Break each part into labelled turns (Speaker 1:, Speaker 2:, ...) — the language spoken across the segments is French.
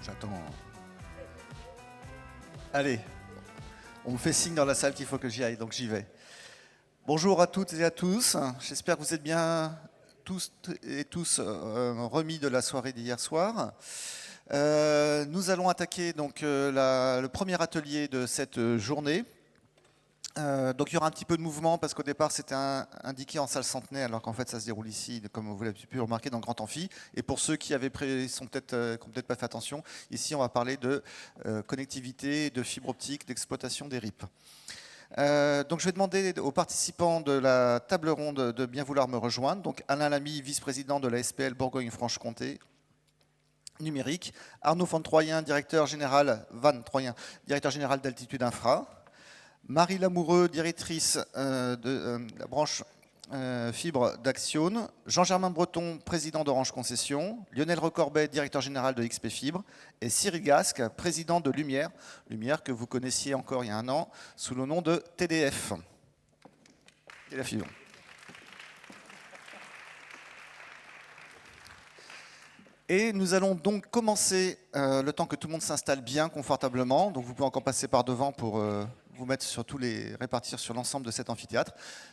Speaker 1: J'attends. Allez, on me fait signe dans la salle qu'il faut que j'y aille, donc j'y vais. Bonjour à toutes et à tous. J'espère que vous êtes bien tous remis de la soirée d'hier soir. Nous allons attaquer donc le premier atelier de cette journée. Donc il y aura un petit peu de mouvement parce qu'au départ c'était indiqué en salle Centenay alors qu'en fait ça se déroule ici, comme vous l'avez pu remarquer, dans le Grand Amphi. Et pour ceux qui n'ont peut-être pas fait attention, ici on va parler de connectivité, de fibre optique, d'exploitation des RIP. Donc je vais demander aux participants de la table ronde de bien vouloir me rejoindre. Donc Alain Lamy, vice-président de la SPL Bourgogne-Franche-Comté numérique, Arnaud Van Troyen, directeur général d'Altitude Infra, Marie Lamoureux, directrice de la branche fibre d'Axione, Jean-Germain Breton, président d'Orange Concession, Lionel Recorbet, directeur général de XP Fibre, et Cyril Gasque, président de Lumière, Lumière que vous connaissiez encore il y a un an sous le nom de TDF. Et la fibre. Et nous allons donc commencer le temps que tout le monde s'installe bien confortablement. Donc vous pouvez encore passer par devant pour vous mettre répartir sur l'ensemble de cet amphithéâtre.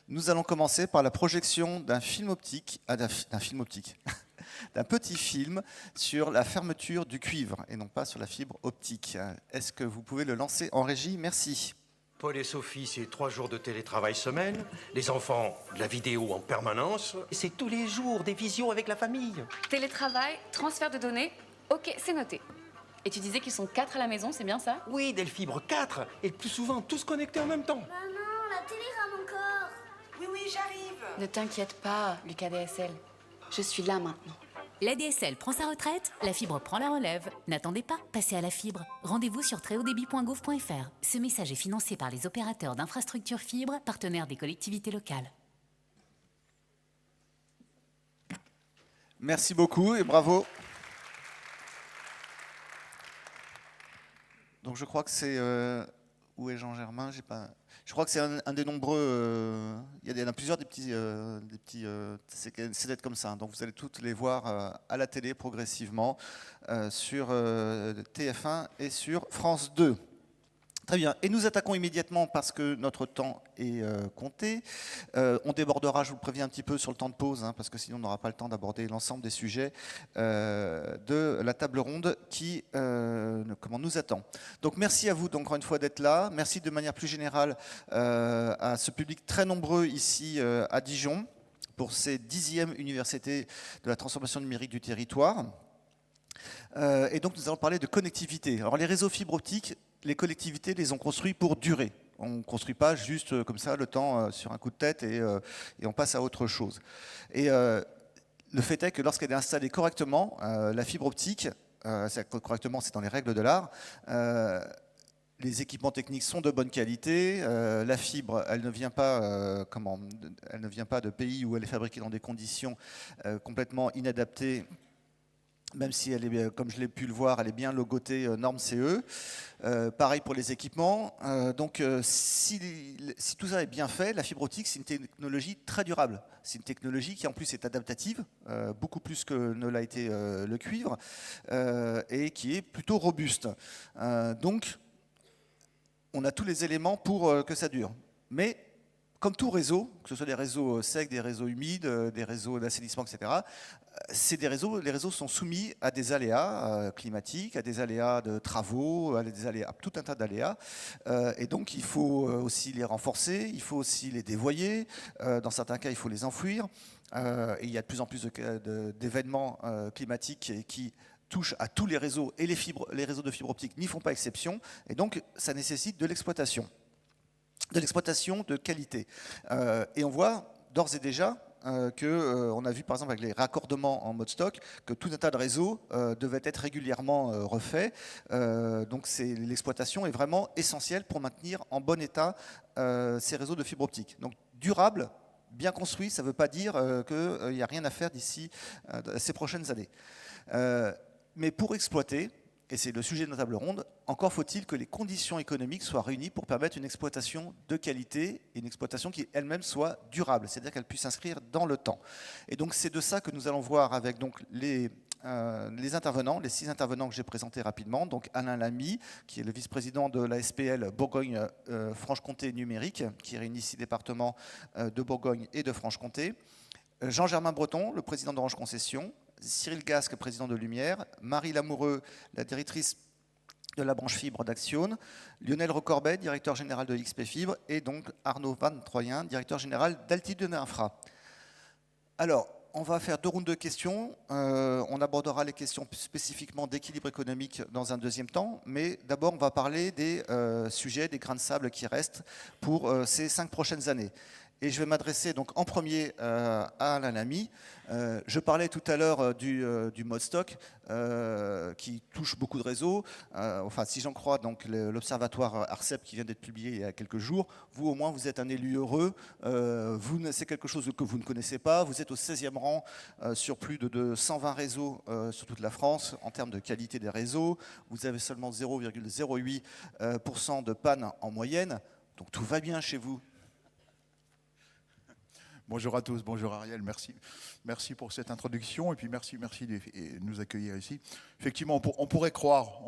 Speaker 1: Nous allons commencer par la projection d'un film optique, d'un petit film sur la fermeture du cuivre et non pas sur la fibre optique. Est-ce que vous pouvez le lancer en régie? Merci.
Speaker 2: Paul et Sophie, c'est 3 jours de télétravail semaine. Les enfants, de la vidéo en permanence. C'est tous les jours des visions avec la famille.
Speaker 3: Télétravail, transfert de données, ok, c'est noté. Et tu disais qu'ils sont 4 à la maison, c'est bien ça?
Speaker 2: Oui, Delfibre 4. Et le plus souvent, tous connectés en même temps.
Speaker 4: Maman, la télé rame encore.
Speaker 5: Oui, j'arrive.
Speaker 3: Ne t'inquiète pas, Lucas DSL. Je suis là maintenant.
Speaker 6: La DSL prend sa retraite, la fibre prend la relève. N'attendez pas, passez à la fibre. Rendez-vous sur très-haut-débit.gouv.fr. Ce message est financé par les opérateurs d'infrastructures fibre, partenaires des collectivités locales.
Speaker 1: Merci beaucoup et bravo. Donc je crois que c'est... où est Jean-Germain? Je crois que c'est un des nombreux... il y en a plusieurs des petits c'est d'être comme ça. Donc vous allez toutes les voir à la télé progressivement sur TF1 et sur France 2. Très bien, et nous attaquons immédiatement parce que notre temps est compté. On débordera, je vous le préviens un petit peu sur le temps de pause, parce que sinon on n'aura pas le temps d'aborder l'ensemble des sujets de la table ronde qui nous attend. Donc merci à vous donc, encore une fois d'être là. Merci de manière plus générale à ce public très nombreux ici à Dijon pour ces 10e universités de la transformation numérique du territoire. Et donc nous allons parler de connectivité. Alors les réseaux fibre optique, les collectivités les ont construits pour durer. On ne construit pas juste comme ça le temps sur un coup de tête et on passe à autre chose. Et le fait est que lorsqu'elle est installée correctement, la fibre optique, correctement c'est dans les règles de l'art, les équipements techniques sont de bonne qualité. La fibre, elle ne vient pas de pays où elle est fabriquée dans des conditions complètement inadaptées. Même si elle est, comme je l'ai pu le voir, elle est bien logotée norme CE. Pareil pour les équipements. Donc si tout ça est bien fait, la fibre optique, c'est une technologie très durable. C'est une technologie qui en plus est adaptative, beaucoup plus que ne l'a été le cuivre, et qui est plutôt robuste. Donc on a tous les éléments pour que ça dure. Mais comme tout réseau, que ce soit des réseaux secs, des réseaux humides, des réseaux d'assainissement, etc., les réseaux sont soumis à des aléas climatiques, à des aléas de travaux, à tout un tas d'aléas. Et donc, il faut aussi les renforcer, il faut aussi les dévoyer. Dans certains cas, il faut les enfouir. Et il y a de plus en plus d'événements climatiques qui touchent à tous les réseaux. Et les réseaux de fibre optique n'y font pas exception. Et donc, ça nécessite de l'exploitation de qualité. Et on voit d'ores et déjà qu'on a vu par exemple avec les raccordements en mode stock que tout un tas de réseaux devaient être régulièrement refaits. Donc l'exploitation est vraiment essentielle pour maintenir en bon état ces réseaux de fibre optique. Donc durable, bien construit, ça ne veut pas dire qu'il n'y a rien à faire d'ici ces prochaines années. Mais pour exploiter, et c'est le sujet de notre table ronde, encore faut-il que les conditions économiques soient réunies pour permettre une exploitation de qualité et une exploitation qui elle-même soit durable, c'est-à-dire qu'elle puisse s'inscrire dans le temps. Et donc c'est de ça que nous allons voir avec donc les les intervenants, les 6 intervenants que j'ai présentés rapidement. Donc Alain Lamy, qui est le vice-président de la SPL Bourgogne-Franche-Comté numérique, qui réunit 6 départements de Bourgogne et de Franche-Comté. Jean-Germain Breton, le président d'Orange Concession. Cyril Gasque, président de Lumière. Marie Lamoureux, la directrice de la branche fibre d'Axione. Lionel Recorbet, directeur général de XP Fibre. Et donc Arnaud Van Troyen, directeur général d'Altitude Infra. Alors, on va faire 2 rounds de questions. On abordera les questions spécifiquement d'équilibre économique dans un deuxième temps. Mais d'abord, on va parler des sujets, des grains de sable qui restent pour ces 5 prochaines années. Et je vais m'adresser donc en premier à Alain Lamy. Je parlais tout à l'heure du mode stock qui touche beaucoup de réseaux. Enfin, si j'en crois donc l'observatoire ARCEP qui vient d'être publié il y a quelques jours, vous au moins vous êtes un élu heureux. C'est quelque chose que vous ne connaissez pas. Vous êtes au 16e rang sur plus de 120 réseaux sur toute la France en termes de qualité des réseaux. Vous avez seulement 0,08% de panne en moyenne. Donc tout va bien chez vous.
Speaker 5: Bonjour à tous, bonjour Ariel, merci pour cette introduction et puis merci de nous accueillir ici. Effectivement, on pourrait croire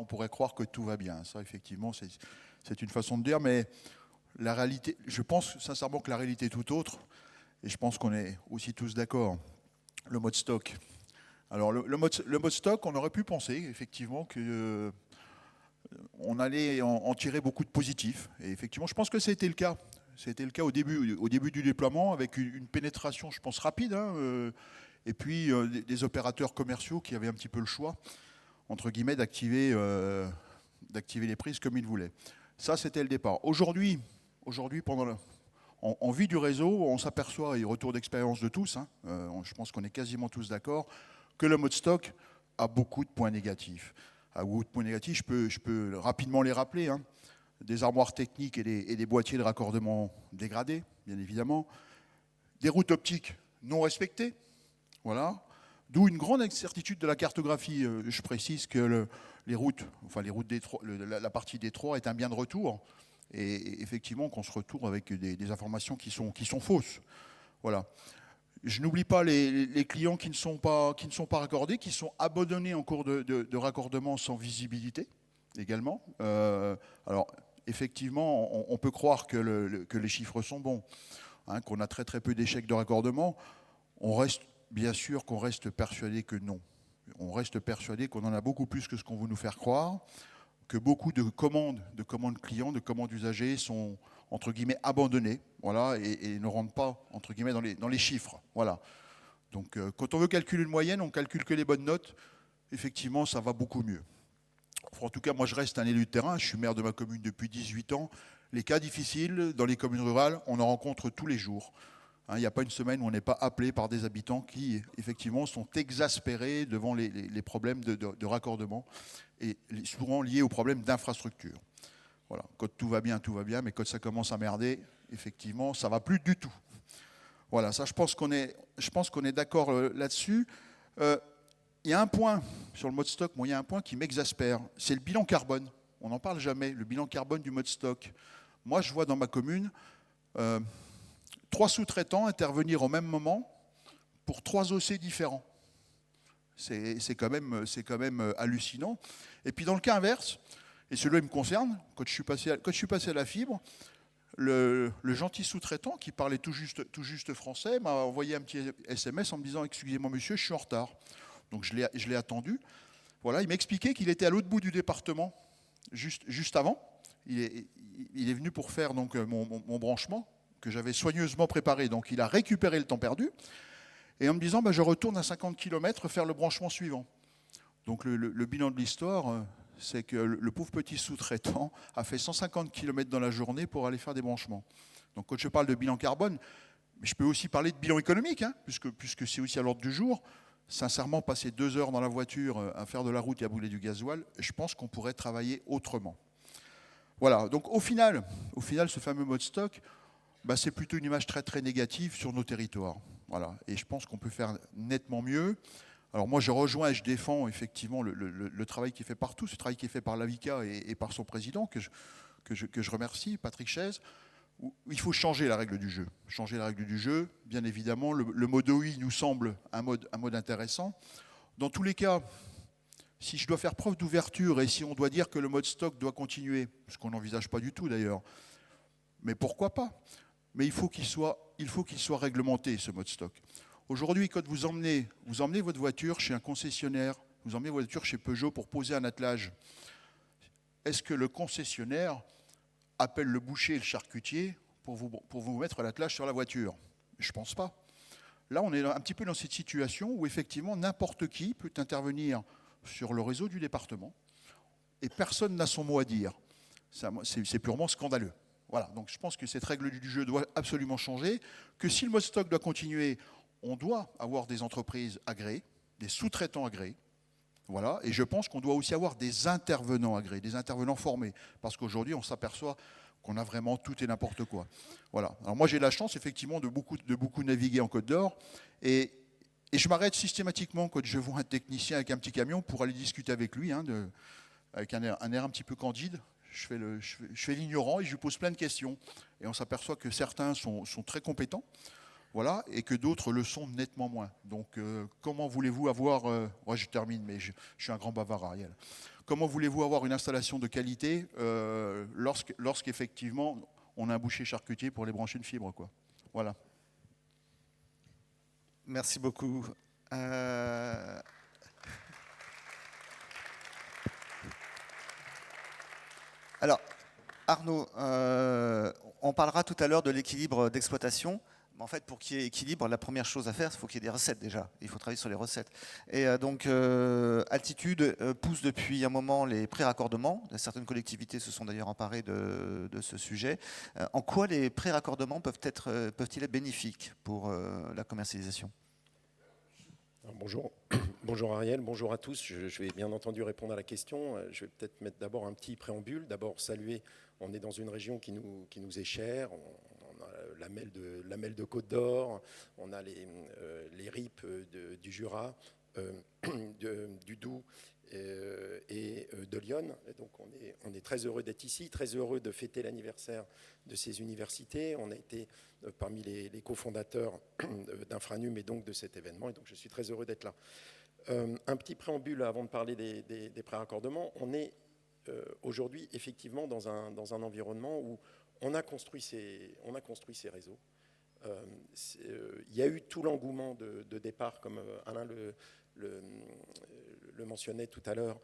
Speaker 5: que tout va bien. Ça, effectivement, c'est une façon de dire, mais la réalité, je pense sincèrement que la réalité est tout autre et je pense qu'on est aussi tous d'accord. Le mode stock. Alors, le mode stock, on aurait pu penser effectivement que on allait en tirer beaucoup de positifs et effectivement, je pense que c'était le cas. C'était le cas au début du déploiement, avec une pénétration, je pense, rapide, et puis des opérateurs commerciaux qui avaient un petit peu le choix, entre guillemets, d'activer les prises comme ils voulaient. Ça, c'était le départ. Aujourd'hui, en vue du réseau, on s'aperçoit, et retour d'expérience de tous, je pense qu'on est quasiment tous d'accord, que le mode stock a beaucoup de points négatifs. Je peux rapidement les rappeler, des armoires techniques et des boîtiers de raccordement dégradés, bien évidemment. Des routes optiques non respectées. Voilà. D'où une grande incertitude de la cartographie. Je précise que la partie Détroit est un bien de retour. Et effectivement, qu'on se retourne avec des informations qui sont fausses. Voilà. Je n'oublie pas les clients qui ne sont pas raccordés, qui sont abandonnés en cours de raccordement sans visibilité également. Alors, effectivement, on peut croire que les chiffres sont bons, qu'on a très peu d'échecs de raccordement. Bien sûr qu'on reste persuadé que non. On reste persuadé qu'on en a beaucoup plus que ce qu'on veut nous faire croire, que beaucoup de commandes clients, de commandes usagers sont, entre guillemets, abandonnées, voilà, et ne rentrent pas, entre guillemets, dans les chiffres. Voilà. Donc, quand on veut calculer une moyenne, on calcule que les bonnes notes. Effectivement, ça va beaucoup mieux. En tout cas, moi, je reste un élu de terrain. Je suis maire de ma commune depuis 18 ans. Les cas difficiles dans les communes rurales, on en rencontre tous les jours. Il n'y a pas une semaine où on n'est pas appelé par des habitants qui, effectivement, sont exaspérés devant les problèmes de raccordement et souvent liés aux problèmes d'infrastructure. Voilà. Quand tout va bien, mais quand ça commence à merder, effectivement, ça ne va plus du tout. Voilà, ça, je pense qu'on est d'accord là-dessus. Il y a un point sur le mode stock, il y a un point qui m'exaspère, c'est le bilan carbone. On n'en parle jamais, le bilan carbone du mode stock. Moi, je vois dans ma commune 3 sous-traitants intervenir au même moment pour 3 OC différents. C'est quand même hallucinant. Et puis dans le cas inverse, et celui-là me concerne, quand je suis passé à la fibre, le gentil sous-traitant qui parlait tout juste français m'a envoyé un petit SMS en me disant « Excusez-moi monsieur, je suis en retard ». Donc je l'ai attendu. Voilà, il m'expliquait qu'il était à l'autre bout du département, juste avant. Il est venu pour faire donc, mon branchement, que j'avais soigneusement préparé. Donc il a récupéré le temps perdu. Et en me disant, je retourne à 50 km faire le branchement suivant. Donc le bilan de l'histoire, c'est que le pauvre petit sous-traitant a fait 150 km dans la journée pour aller faire des branchements. Donc quand je parle de bilan carbone, je peux aussi parler de bilan économique, puisque c'est aussi à l'ordre du jour. Sincèrement, passer 2 heures dans la voiture à faire de la route et à brûler du gasoil, je pense qu'on pourrait travailler autrement. Voilà, donc au final, ce fameux mode stock, c'est plutôt une image très négative sur nos territoires. Voilà, et je pense qu'on peut faire nettement mieux. Alors moi, je rejoins et je défends effectivement le travail qui est fait partout, ce travail qui est fait par l'AVICA et par son président, que je remercie, Patrick Chaise. Il faut changer la règle du jeu. Changer la règle du jeu, bien évidemment. Le mode OI nous semble un mode intéressant. Dans tous les cas, si je dois faire preuve d'ouverture et si on doit dire que le mode stock doit continuer, ce qu'on n'envisage pas du tout d'ailleurs, mais pourquoi pas? Mais il faut qu'il soit réglementé, ce mode stock. Aujourd'hui, quand vous emmenez votre voiture chez un concessionnaire, vous emmenez votre voiture chez Peugeot pour poser un attelage, est-ce que le concessionnaire appelle le boucher et le charcutier pour vous mettre l'attelage sur la voiture? Je ne pense pas. Là, on est un petit peu dans cette situation où effectivement n'importe qui peut intervenir sur le réseau du département et personne n'a son mot à dire. C'est purement scandaleux. Voilà, donc je pense que cette règle du jeu doit absolument changer, que si le mode stock doit continuer, on doit avoir des entreprises agréées, des sous-traitants agréés. Voilà, et je pense qu'on doit aussi avoir des intervenants agréés, des intervenants formés, parce qu'aujourd'hui, on s'aperçoit qu'on a vraiment tout et n'importe quoi. Voilà. Alors moi, j'ai la chance, effectivement, de beaucoup naviguer en Côte d'Or, et je m'arrête systématiquement quand je vois un technicien avec un petit camion pour aller discuter avec lui, avec un air un petit peu candide. Je fais l'ignorant et je lui pose plein de questions. Et on s'aperçoit que certains sont très compétents, voilà, et que d'autres le sont nettement moins. Donc, comment voulez-vous avoir... je termine, mais je suis un grand bavard, Ariel. Comment voulez-vous avoir une installation de qualité lorsqu'effectivement, on a un boucher charcutier pour les brancher une fibre, quoi. Voilà.
Speaker 1: Merci beaucoup. Alors, Arnaud, on parlera tout à l'heure de l'équilibre d'exploitation. Mais en fait, pour qu'il y ait équilibre, la première chose à faire, il faut qu'il y ait des recettes déjà. Il faut travailler sur les recettes. Et donc, Altitude pousse depuis un moment les pré-raccordements. Certaines collectivités se sont d'ailleurs emparées de ce sujet. En quoi les pré-raccordements peuvent-ils être bénéfiques pour la commercialisation ?
Speaker 2: Bonjour. Bonjour Ariel, bonjour à tous. Je vais bien entendu répondre à la question. Je vais peut-être mettre d'abord un petit préambule. D'abord saluer, on est dans une région qui nous est chère. On a la mêle de Côte d'Or, on a les RIP du Jura, du Doubs et de Lyon. Et donc on est très heureux d'être ici, très heureux de fêter l'anniversaire de ces universités. On a été parmi les cofondateurs d'Infranum et donc de cet événement. Et donc je suis très heureux d'être là. Un petit préambule avant de parler des pré-raccordements. On est aujourd'hui effectivement dans un environnement où on a construit ces réseaux. Il y a eu tout l'engouement de départ, comme Alain le mentionnait tout à l'heure,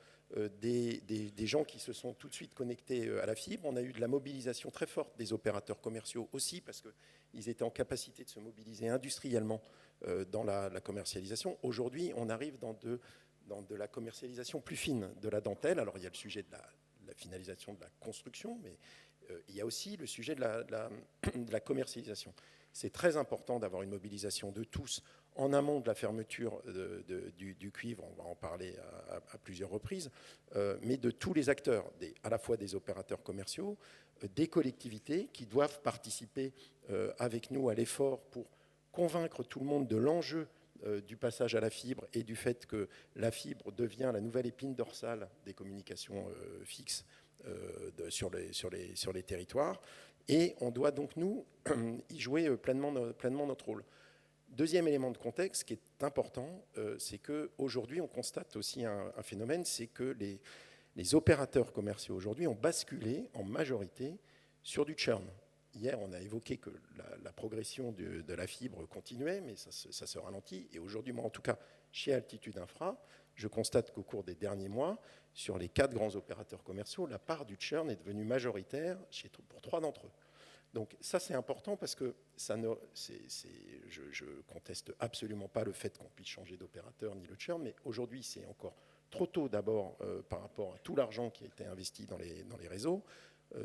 Speaker 2: des gens qui se sont tout de suite connectés à la fibre. On a eu de la mobilisation très forte des opérateurs commerciaux aussi, parce qu'ils étaient en capacité de se mobiliser industriellement dans la commercialisation. Aujourd'hui, on arrive dans de la commercialisation plus fine de la dentelle. Alors, il y a le sujet de la finalisation de la construction, mais il y a aussi le sujet de la commercialisation. C'est très important d'avoir une mobilisation de tous en amont de la fermeture du cuivre, on va en parler à plusieurs reprises, mais de tous les acteurs, à la fois des opérateurs commerciaux, des collectivités qui doivent participer avec nous à l'effort pour convaincre tout le monde de l'enjeu du passage à la fibre et du fait que la fibre devient la nouvelle épine dorsale des communications fixes sur les territoires. Et on doit donc, nous, y jouer pleinement notre rôle. Deuxième élément de contexte qui est important, c'est qu'aujourd'hui, on constate aussi un phénomène, c'est que les opérateurs commerciaux aujourd'hui ont basculé en majorité sur du churn. Hier, on a évoqué que la progression de la fibre continuait, mais ça se ralentit. Et aujourd'hui, moi, en tout cas, chez Altitude Infra, je constate qu'au cours des derniers mois, sur les 4 grands opérateurs commerciaux, la part du churn est devenue majoritaire pour 3 d'entre eux. Donc ça, c'est important parce que je ne conteste absolument pas le fait qu'on puisse changer d'opérateur ni le churn, mais aujourd'hui, c'est encore trop tôt d'abord par rapport à tout l'argent qui a été investi dans les réseaux.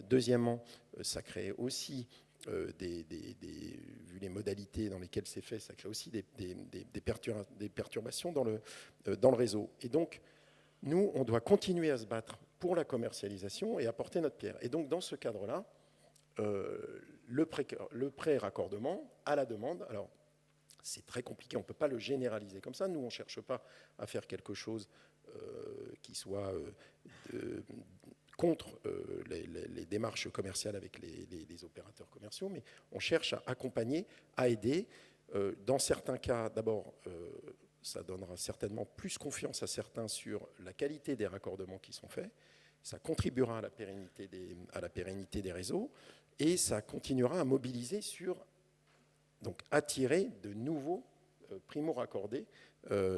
Speaker 2: Deuxièmement, ça crée aussi, vu les modalités dans lesquelles c'est fait, ça crée aussi des perturbations dans le réseau. Et donc, nous, on doit continuer à se battre pour la commercialisation et apporter notre pierre. Et donc, dans ce cadre-là, le pré-raccordement à la demande, alors c'est très compliqué, on ne peut pas le généraliser comme ça. Nous, on ne cherche pas à faire quelque chose qui soit contre les démarches commerciales avec les opérateurs commerciaux, mais on cherche à accompagner, à aider. Dans certains cas, d'abord, ça donnera certainement plus confiance à certains sur la qualité des raccordements qui sont faits, ça contribuera à la pérennité des réseaux, et ça continuera à mobiliser donc attirer de nouveaux primo-raccordés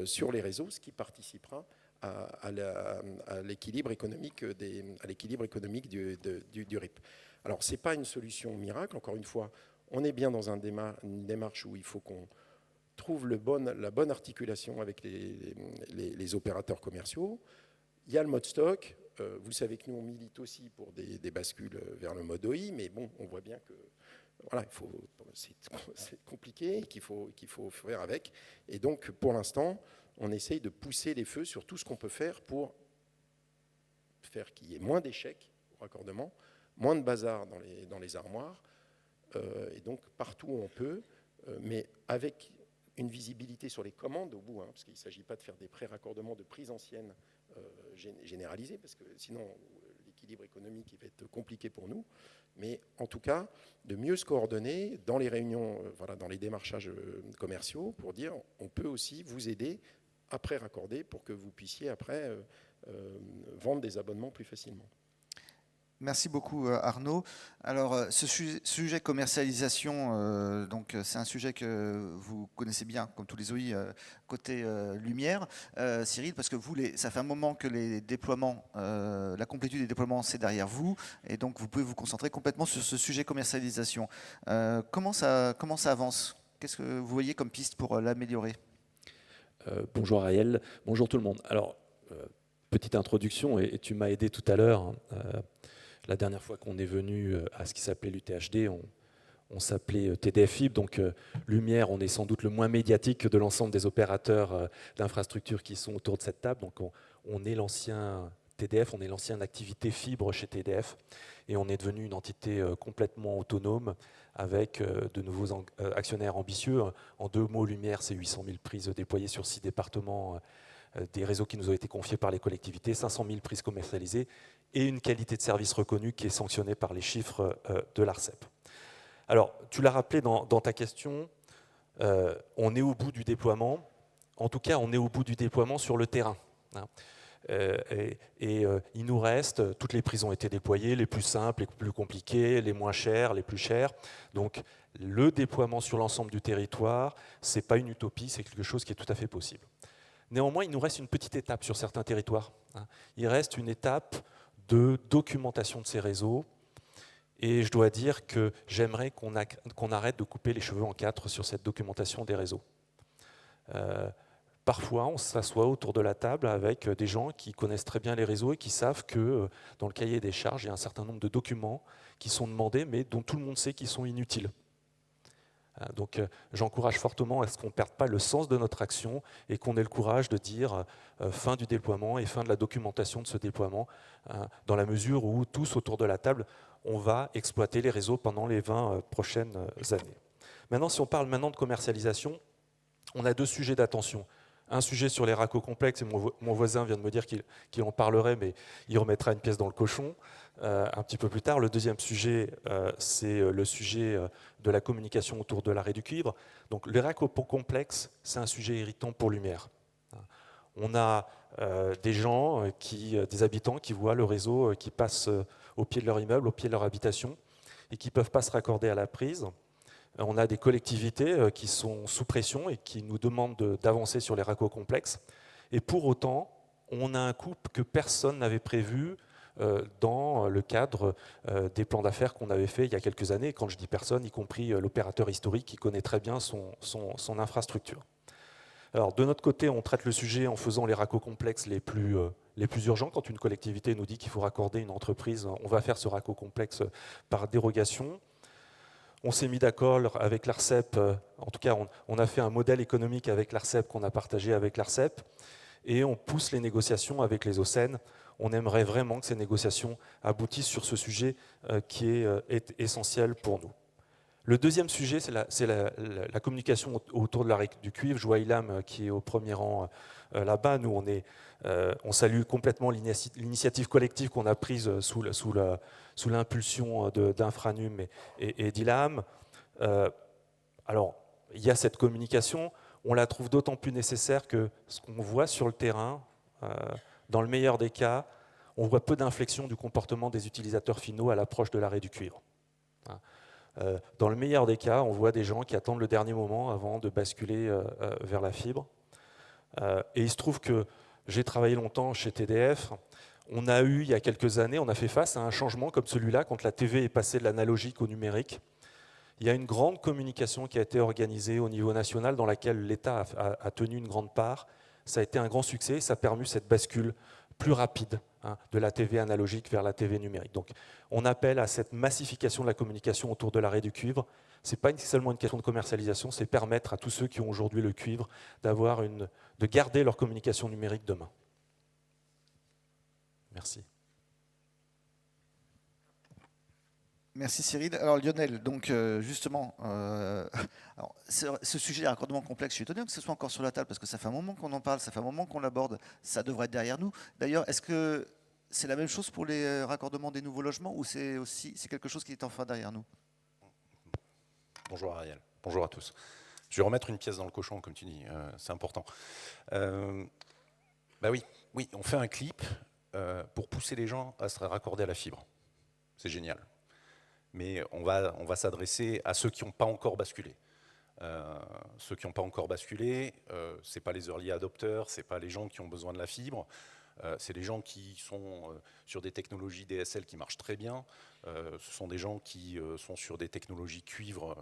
Speaker 2: sur les réseaux, ce qui participera à l'équilibre économique, du RIP. Alors, ce n'est pas une solution miracle, encore une fois, on est bien dans une démarche où il faut qu'on trouve la bonne articulation avec les opérateurs commerciaux. Il y a le mode stock. Vous savez que nous, on milite aussi pour des bascules vers le mode OI, mais bon, on voit bien que voilà, c'est compliqué et qu'il faut faire avec. Et donc, pour l'instant, on essaye de pousser les feux sur tout ce qu'on peut faire pour faire qu'il y ait moins d'échecs au raccordement, moins de bazar dans les armoires, et donc partout où on peut, mais avec une visibilité sur les commandes au bout, parce qu'il ne s'agit pas de faire des pré-raccordements de prise ancienne généralisés, parce que sinon l'équilibre économique il va être compliqué pour nous, mais en tout cas de mieux se coordonner dans les réunions, dans les démarchages commerciaux, pour dire on peut aussi vous aider à pré-raccorder pour que vous puissiez après vendre des abonnements plus facilement.
Speaker 1: Merci beaucoup Arnaud. Alors ce sujet commercialisation, donc c'est un sujet que vous connaissez bien, comme tous les OI côté lumière. Cyril, parce que vous, ça fait un moment que les déploiements, la complétude des déploiements, c'est derrière vous, et donc vous pouvez vous concentrer complètement sur ce sujet commercialisation. Comment ça avance? Qu'est-ce que vous voyez comme piste pour l'améliorer?
Speaker 7: Bonjour Ariel, bonjour tout le monde. Alors, petite introduction, et tu m'as aidé tout à l'heure. La dernière fois qu'on est venu à ce qui s'appelait l'UTHD, on s'appelait TDF Fibre, donc Lumière, on est sans doute le moins médiatique de l'ensemble des opérateurs d'infrastructures qui sont autour de cette table. Donc on est l'ancien TDF, on est l'ancienne activité fibre chez TDF, et on est devenu une entité complètement autonome avec de nouveaux actionnaires ambitieux. En 2 mots, Lumière, c'est 800 000 prises déployées sur 6 départements, des réseaux qui nous ont été confiés par les collectivités, 500 000 prises commercialisées, et une qualité de service reconnue qui est sanctionnée par les chiffres de l'ARCEP. Alors, tu l'as rappelé dans ta question, on est au bout du déploiement. En tout cas, on est au bout du déploiement sur le terrain. Il nous reste, toutes les prises ont été déployées, les plus simples, les plus compliquées, les moins chères, les plus chères. Donc, le déploiement sur l'ensemble du territoire, ce n'est pas une utopie, c'est quelque chose qui est tout à fait possible. Néanmoins, il nous reste une petite étape sur certains territoires. Il reste une étape de documentation de ces réseaux, et je dois dire que j'aimerais qu'on arrête de couper les cheveux en 4 sur cette documentation des réseaux. Parfois, on s'assoit autour de la table avec des gens qui connaissent très bien les réseaux et qui savent que dans le cahier des charges, il y a un certain nombre de documents qui sont demandés, mais dont tout le monde sait qu'ils sont inutiles. Donc j'encourage fortement à ce qu'on ne perde pas le sens de notre action et qu'on ait le courage de dire fin du déploiement et fin de la documentation de ce déploiement, dans la mesure où tous autour de la table, on va exploiter les réseaux pendant les 20 prochaines années. Maintenant, si on parle maintenant de commercialisation, on a 2 sujets d'attention. Un sujet sur les raccords complexes, et mon voisin vient de me dire qu'il en parlerait, mais il remettra une pièce dans le cochon un petit peu plus tard. Le deuxième sujet, c'est le sujet de la communication autour de l'arrêt du cuivre. Donc les raccords complexes, c'est un sujet irritant pour Lumière. On a des habitants qui voient le réseau qui passe au pied de leur immeuble, au pied de leur habitation, et qui ne peuvent pas se raccorder à la prise. On a des collectivités qui sont sous pression et qui nous demandent d'avancer sur les raccords complexes. Et pour autant, on a un coût que personne n'avait prévu dans le cadre des plans d'affaires qu'on avait fait il y a quelques années. Quand je dis personne, y compris l'opérateur historique qui connaît très bien son infrastructure. Alors, de notre côté, on traite le sujet en faisant les raccords complexes les plus urgents. Quand une collectivité nous dit qu'il faut raccorder une entreprise, on va faire ce raccord complexe par dérogation. On s'est mis d'accord avec l'ARCEP, en tout cas on a fait un modèle économique avec l'ARCEP qu'on a partagé avec l'ARCEP, et on pousse les négociations avec les OCEN. On aimerait vraiment que ces négociations aboutissent sur ce sujet qui est essentiel pour nous. Le deuxième sujet, c'est la communication autour de l'arrêt du cuivre. Je vois Ilham qui est au premier rang là-bas. Nous, on salue complètement l'initiative collective qu'on a prise sous l'impulsion d'Infranum et d'Ilham. Alors, il y a cette communication. on la trouve d'autant plus nécessaire que ce qu'on voit sur le terrain, dans le meilleur des cas, on voit peu d'inflexion du comportement des utilisateurs finaux à l'approche de l'arrêt du cuivre. Dans le meilleur des cas, on voit des gens qui attendent le dernier moment avant de basculer vers la fibre. Et il se trouve que j'ai travaillé longtemps chez TDF. On a eu, il y a quelques années, on a fait face à un changement comme celui-là, quand la TV est passée de l'analogique au numérique. Il y a une grande communication qui a été organisée au niveau national dans laquelle l'État a tenu une grande part. Ça a été un grand succès, ça a permis cette bascule plus rapide de la TV analogique vers la TV numérique. Donc on appelle à cette massification de la communication autour de l'arrêt du cuivre. Ce n'est pas seulement une question de commercialisation, c'est permettre à tous ceux qui ont aujourd'hui le cuivre de garder leur communication numérique demain. Merci.
Speaker 1: Merci Cyril. Alors Lionel, donc justement, alors, ce sujet est raccordement complexe, je suis étonné que ce soit encore sur la table parce que ça fait un moment qu'on en parle, ça fait un moment qu'on l'aborde, ça devrait être derrière nous. D'ailleurs, est-ce que c'est la même chose pour les raccordements des nouveaux logements ou c'est quelque chose qui est enfin derrière nous?
Speaker 8: Bonjour Ariel, bonjour à tous. Je vais remettre une pièce dans le cochon, comme tu dis, c'est important. Bah oui, on fait un clip pour pousser les gens à se raccorder à la fibre. C'est génial. Mais on va s'adresser à ceux qui n'ont pas encore basculé. Ceux qui n'ont pas encore basculé, ce n'est pas les early adopters, ce n'est pas les gens qui ont besoin de la fibre, c'est les gens qui sont sur des technologies DSL qui marchent très bien, ce sont des gens qui sont sur des technologies cuivre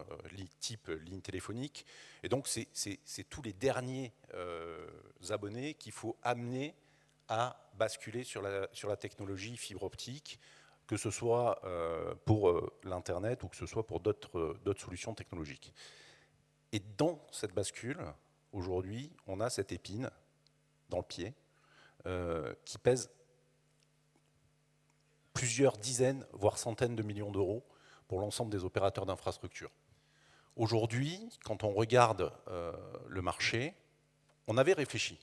Speaker 8: type ligne téléphonique. Et donc c'est tous les derniers abonnés qu'il faut amener à basculer sur la technologie fibre optique, que ce soit pour l'Internet ou que ce soit pour d'autres solutions technologiques. Et dans cette bascule, aujourd'hui, on a cette épine dans le pied qui pèse plusieurs dizaines, voire centaines de millions d'euros pour l'ensemble des opérateurs d'infrastructure. Aujourd'hui, quand on regarde le marché, on avait réfléchi.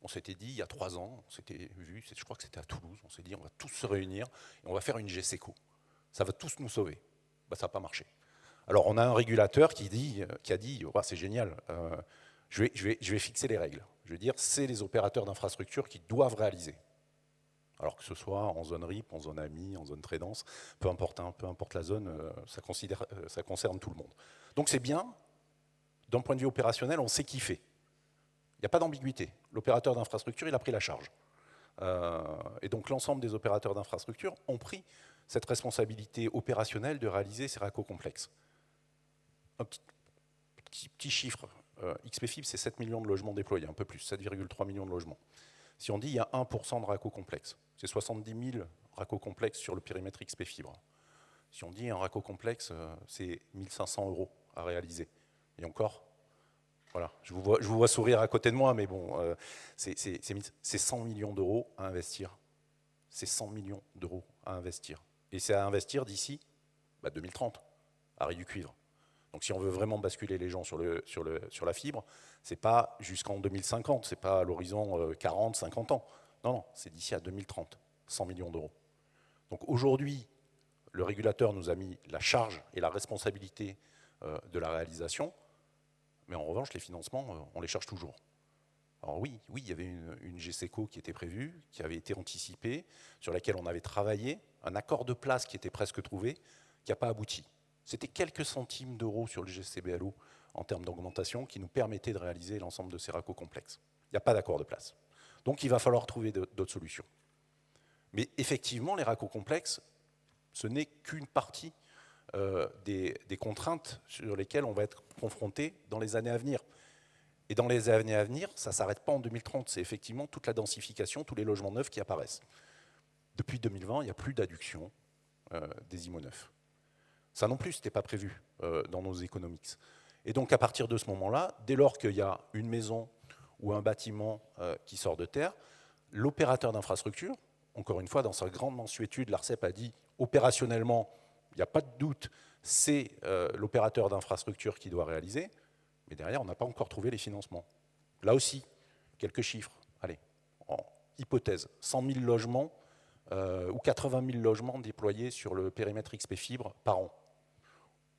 Speaker 8: On s'était dit, il y a 3 ans, on s'était vu, je crois que c'était à Toulouse, on s'est dit, on va tous se réunir et on va faire une GESECO. Ça va tous nous sauver. Ben, ça n'a pas marché. Alors, on a un régulateur qui a dit, oh, c'est génial, je vais fixer les règles. Je vais dire, c'est les opérateurs d'infrastructure qui doivent réaliser. Alors que ce soit en zone RIP, en zone AMI, en zone très dense, peu importe la zone, ça concerne tout le monde. Donc c'est bien, d'un point de vue opérationnel, on sait qui fait. Il n'y a pas d'ambiguïté. L'opérateur d'infrastructure, il a pris la charge. Et donc l'ensemble des opérateurs d'infrastructure ont pris cette responsabilité opérationnelle de réaliser ces raccords complexes. Un petit chiffre, XP-Fibre, c'est 7 millions de logements déployés, un peu plus, 7,3 millions de logements. Si on dit qu'il y a 1% de raccords complexes, c'est 70 000 raccords complexes sur le périmètre XP-Fibre. Si on dit un raccord complexe, c'est 1 500 € à réaliser. Et encore, voilà, je vous vois sourire à côté de moi, mais bon, c'est 100 millions d'euros à investir. C'est 100 millions d'euros à investir. Et c'est à investir d'ici 2030, arrêt du cuivre. Donc si on veut vraiment basculer les gens sur la fibre, ce n'est pas jusqu'en 2050, ce n'est pas à l'horizon 40, 50 ans. Non, c'est d'ici à 2030, 100 millions d'euros. Donc aujourd'hui, le régulateur nous a mis la charge et la responsabilité de la réalisation. Mais en revanche, les financements, on les cherche toujours. Alors oui, il y avait une GESECO qui était prévue, qui avait été anticipée, sur laquelle on avait travaillé, un accord de place qui était presque trouvé, qui n'a pas abouti. C'était quelques centimes d'euros sur le GCBLO en termes d'augmentation qui nous permettaient de réaliser l'ensemble de ces raccords complexes. Il n'y a pas d'accord de place. Donc il va falloir trouver d'autres solutions. Mais effectivement, les raccords complexes, ce n'est qu'une partie des contraintes sur lesquelles on va être confronté dans les années à venir. Et dans les années à venir, ça ne s'arrête pas en 2030, c'est effectivement toute la densification, tous les logements neufs qui apparaissent. Depuis 2020, il n'y a plus d'adduction des IMO neufs. Ça non plus, ce n'était pas prévu dans nos economics. Et donc à partir de ce moment-là, dès lors qu'il y a une maison ou un bâtiment qui sort de terre, l'opérateur d'infrastructure, encore une fois, dans sa grande mansuétude, l'ARCEP a dit opérationnellement, il n'y a pas de doute, c'est l'opérateur d'infrastructure qui doit réaliser, mais derrière, on n'a pas encore trouvé les financements. Là aussi, quelques chiffres. Allez, en hypothèse, 100 000 logements ou 80 000 logements déployés sur le périmètre XP-Fibre par an.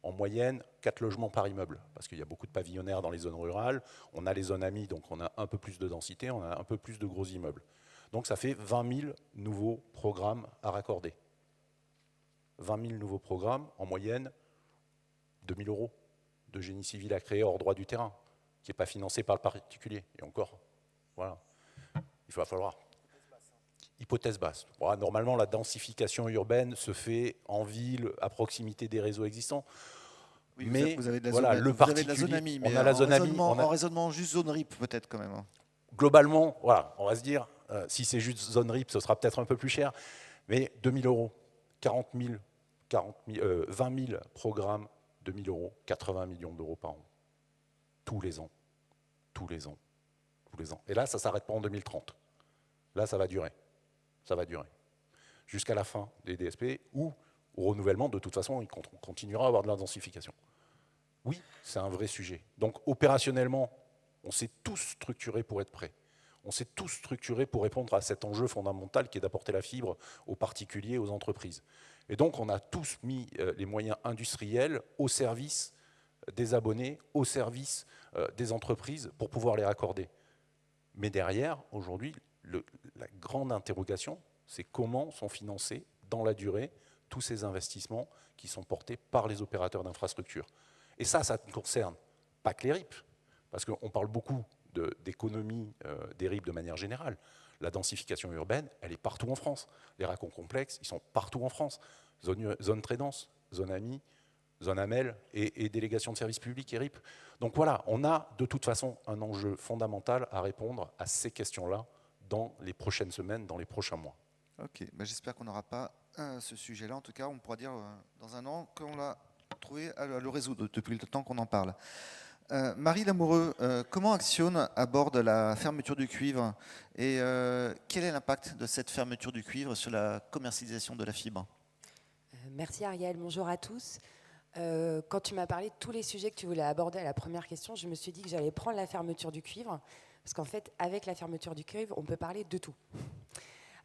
Speaker 8: En moyenne, 4 logements par immeuble, parce qu'il y a beaucoup de pavillonnaires dans les zones rurales. On a les zones amies, donc on a un peu plus de densité, on a un peu plus de gros immeubles. Donc ça fait 20 000 nouveaux programmes à raccorder. 20 000 nouveaux programmes, en moyenne, 2 000 € de génie civil à créer hors droit du terrain, qui n'est pas financé par le particulier. Et encore, voilà, il va falloir. Hypothèse basse. Bon, normalement, la densification urbaine se fait en ville, à proximité des réseaux existants.
Speaker 1: Oui,
Speaker 8: mais
Speaker 1: vous avez de la
Speaker 8: voilà,
Speaker 1: zone,
Speaker 8: le
Speaker 1: vous avez de la
Speaker 8: particulier,
Speaker 1: zone AMI,
Speaker 8: on
Speaker 1: mais
Speaker 8: a la
Speaker 1: en
Speaker 8: zone AMI,
Speaker 1: raisonnement,
Speaker 8: on a-
Speaker 1: en raisonnement juste zone RIP peut-être quand même.
Speaker 8: Globalement, voilà, on va se dire, si c'est juste zone RIP, ce sera peut-être un peu plus cher, mais 2 000 €, 20 000 programmes, 2 000 €, 80 millions d'euros par an. Tous les ans. Tous les ans. Tous les ans. Et là, ça ne s'arrête pas en 2030. Là, ça va durer. Ça va durer. Jusqu'à la fin des DSP, ou au renouvellement, de toute façon, il continuera à avoir de la densification. Oui, c'est un vrai sujet. Donc, opérationnellement, on s'est tous structurés pour être prêts. On s'est tous structurés pour répondre à cet enjeu fondamental qui est d'apporter la fibre aux particuliers, aux entreprises. Et donc, on a tous mis les moyens industriels au service des abonnés, au service des entreprises pour pouvoir les raccorder. Mais derrière, aujourd'hui, la grande interrogation, c'est comment sont financés dans la durée tous ces investissements qui sont portés par les opérateurs d'infrastructures. Et ça ne concerne pas que les RIP, parce qu'on parle beaucoup d'économie des RIP de manière générale. La densification urbaine, elle est partout en France. Les raccords complexes, ils sont partout en France. Zone très dense, zone AMI, zone AMEL et délégation de services publics et RIP. Donc voilà, on a de toute façon un enjeu fondamental à répondre à ces questions-là dans les prochaines semaines, dans les prochains mois.
Speaker 1: Ok, ben j'espère qu'on n'aura pas ce sujet-là. En tout cas, on pourra dire dans un an qu'on l'a trouvé à le résoudre depuis le temps qu'on en parle. Marie Lamoureux, comment Axione aborde la fermeture du cuivre et quel est l'impact de cette fermeture du cuivre sur la commercialisation de la fibre?
Speaker 9: Merci Ariel, bonjour à tous. Quand tu m'as parlé de tous les sujets que tu voulais aborder à la première question, je me suis dit que j'allais prendre la fermeture du cuivre, parce qu'en fait, avec la fermeture du cuivre, on peut parler de tout.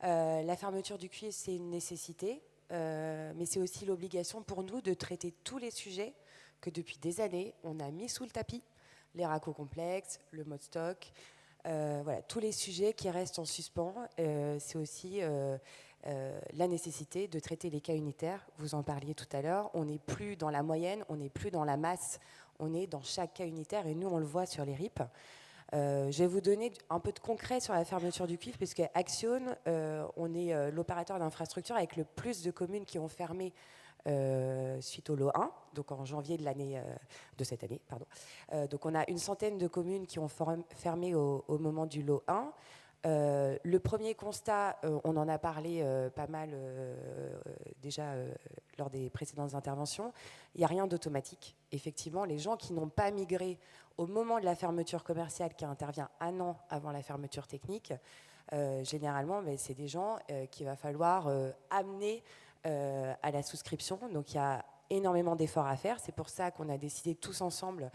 Speaker 9: La fermeture du cuivre, c'est une nécessité, mais c'est aussi l'obligation pour nous de traiter tous les sujets que depuis des années, on a mis sous le tapis, les raccords complexes, le mode stock, voilà, tous les sujets qui restent en suspens. C'est aussi la nécessité de traiter les cas unitaires. Vous en parliez tout à l'heure. On n'est plus dans la moyenne, on n'est plus dans la masse, on est dans chaque cas unitaire et nous, on le voit sur les RIP. Je vais vous donner un peu de concret sur la fermeture du cuivre, puisque Axione, on est l'opérateur d'infrastructure avec le plus de communes qui ont fermé suite au lot 1, donc en janvier de cette année. Pardon. Donc on a une centaine de communes qui ont fermé au moment du lot 1. Le premier constat, on en a parlé pas mal déjà lors des précédentes interventions, il n'y a rien d'automatique. Effectivement, les gens qui n'ont pas migré au moment de la fermeture commerciale qui intervient un an avant la fermeture technique, généralement, c'est des gens qu'il va falloir amener à la souscription. Donc il y a énormément d'efforts à faire. C'est pour ça qu'on a décidé tous ensemble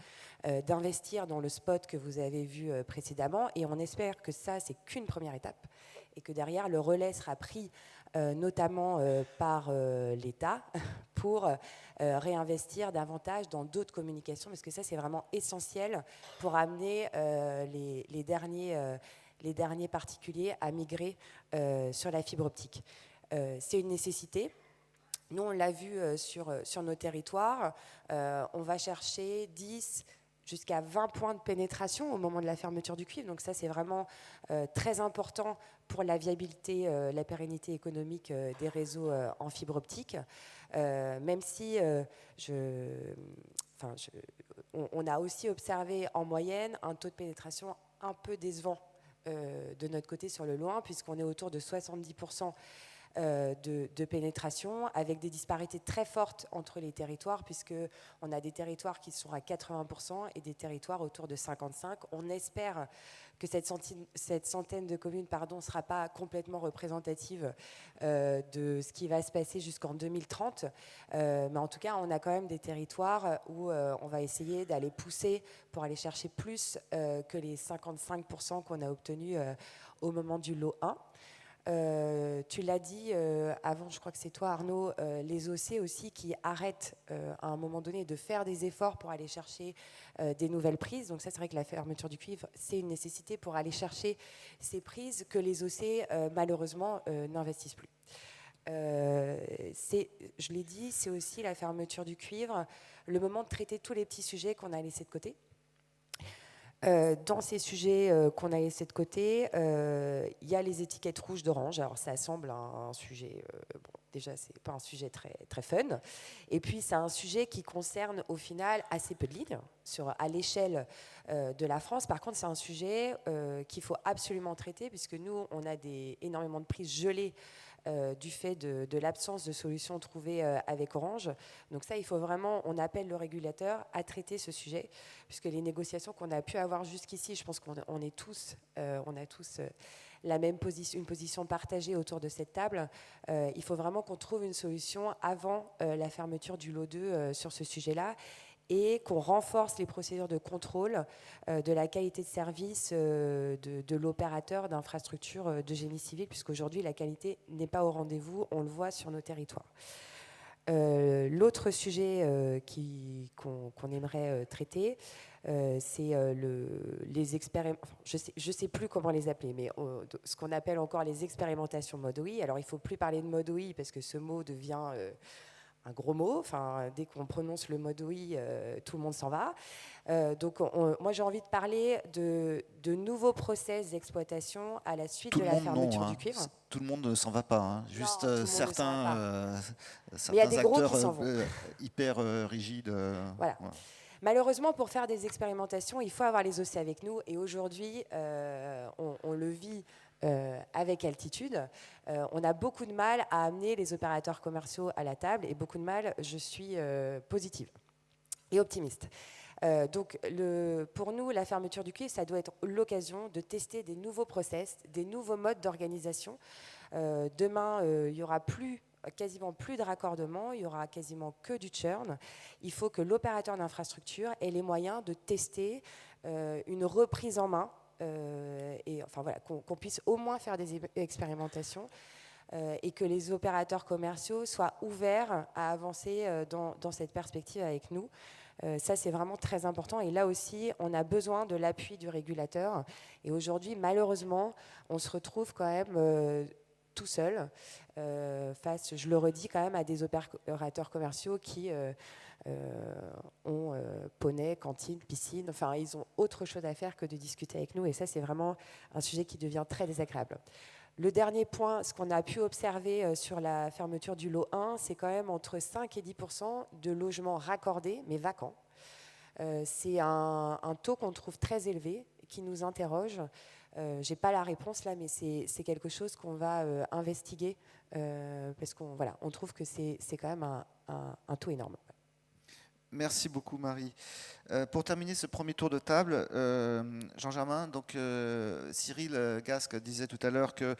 Speaker 9: d'investir dans le spot que vous avez vu précédemment. Et on espère que ça, c'est qu'une première étape et que derrière, le relais sera pris notamment par l'État pour réinvestir davantage dans d'autres communications, parce que ça, c'est vraiment essentiel pour amener les derniers particuliers à migrer sur la fibre optique. C'est une nécessité. Nous, on l'a vu sur nos territoires. On va chercher 10 jusqu'à 20 points de pénétration au moment de la fermeture du cuivre. Donc ça, c'est vraiment très important pour la viabilité, la pérennité économique des réseaux en fibre optique. Même si on a aussi observé en moyenne un taux de pénétration un peu décevant de notre côté sur le loin, puisqu'on est autour de 70% de pénétration, avec des disparités très fortes entre les territoires, puisqu'on a des territoires qui sont à 80% et des territoires autour de 55%. On espère que cette centaine de communes ne sera pas complètement représentative de ce qui va se passer jusqu'en 2030. Mais en tout cas, on a quand même des territoires où on va essayer d'aller pousser pour aller chercher plus que les 55% qu'on a obtenus au moment du lot 1. Tu l'as dit avant, je crois que c'est toi Arnaud, les OC aussi qui arrêtent à un moment donné de faire des efforts pour aller chercher des nouvelles prises. Donc ça, c'est vrai que la fermeture du cuivre, c'est une nécessité pour aller chercher ces prises que les OC malheureusement n'investissent plus. Je l'ai dit, c'est aussi la fermeture du cuivre, le moment de traiter tous les petits sujets qu'on a laissés de côté. Dans ces sujets qu'on a laissés de côté, il y a les étiquettes rouges d'orange. Alors ça semble un sujet, bon, déjà c'est pas un sujet très, très fun. Et puis c'est un sujet qui concerne au final assez peu de lignes à l'échelle de la France. Par contre c'est un sujet qu'il faut absolument traiter puisque nous on a énormément de prises gelées du fait de l'absence de solutions trouvées avec Orange. Donc ça, il faut vraiment, on appelle le régulateur à traiter ce sujet, puisque les négociations qu'on a pu avoir jusqu'ici, je pense qu'on on a tous la même position, une position partagée autour de cette table. Il faut vraiment qu'on trouve une solution avant la fermeture du lot 2 sur ce sujet-là, et qu'on renforce les procédures de contrôle de la qualité de service de l'opérateur d'infrastructures de génie civil, puisqu'aujourd'hui, la qualité n'est pas au rendez-vous, on le voit sur nos territoires. L'autre sujet qu'on aimerait traiter, c'est les expérimentations, je ne sais plus comment les appeler, mais ce qu'on appelle encore les expérimentations mode OI. Alors, il ne faut plus parler de mode OI, parce que ce mot devient un gros mot. Enfin, dès qu'on prononce le mode oui, tout le monde s'en va. Donc, moi, j'ai envie de parler de nouveaux process d'exploitation à la suite de la fermeture du cuivre.
Speaker 1: Tout le monde ne s'en va pas. Hein. Juste
Speaker 9: non,
Speaker 1: certains
Speaker 9: mais il y a des gros
Speaker 1: acteurs
Speaker 9: qui s'en vont.
Speaker 1: hyper rigides.
Speaker 9: Voilà. Malheureusement, pour faire des expérimentations, il faut avoir les OC avec nous. Et aujourd'hui, on le vit avec Altitude. On a beaucoup de mal à amener les opérateurs commerciaux à la table, et beaucoup de mal, je suis positive et optimiste. Donc pour nous, la fermeture du cuivre, ça doit être l'occasion de tester des nouveaux process, des nouveaux modes d'organisation. Demain, il y aura quasiment plus de raccordement, il y aura quasiment que du churn. Il faut que l'opérateur d'infrastructure ait les moyens de tester une reprise en main, et enfin voilà, qu'on puisse au moins faire des expérimentations, et que les opérateurs commerciaux soient ouverts à avancer dans cette perspective avec nous. Ça, c'est vraiment très important. Et là aussi, on a besoin de l'appui du régulateur. Et aujourd'hui, malheureusement, on se retrouve quand même tout seul face, je le redis, quand même à des opérateurs commerciaux qui ont poney, cantine, piscine. Enfin, ils ont autre chose à faire que de discuter avec nous. Et ça, c'est vraiment un sujet qui devient très désagréable. Le dernier point, ce qu'on a pu observer sur la fermeture du lot 1, c'est quand même entre 5 et 10% de logements raccordés, mais vacants. C'est un taux qu'on trouve très élevé, qui nous interroge. Je n'ai pas la réponse là, mais c'est quelque chose qu'on va investiguer, parce qu'on on trouve que c'est quand même un taux énorme.
Speaker 1: Merci beaucoup Marie. Pour terminer ce premier tour de table, Jean-Germain, donc Cyril Gasque disait tout à l'heure que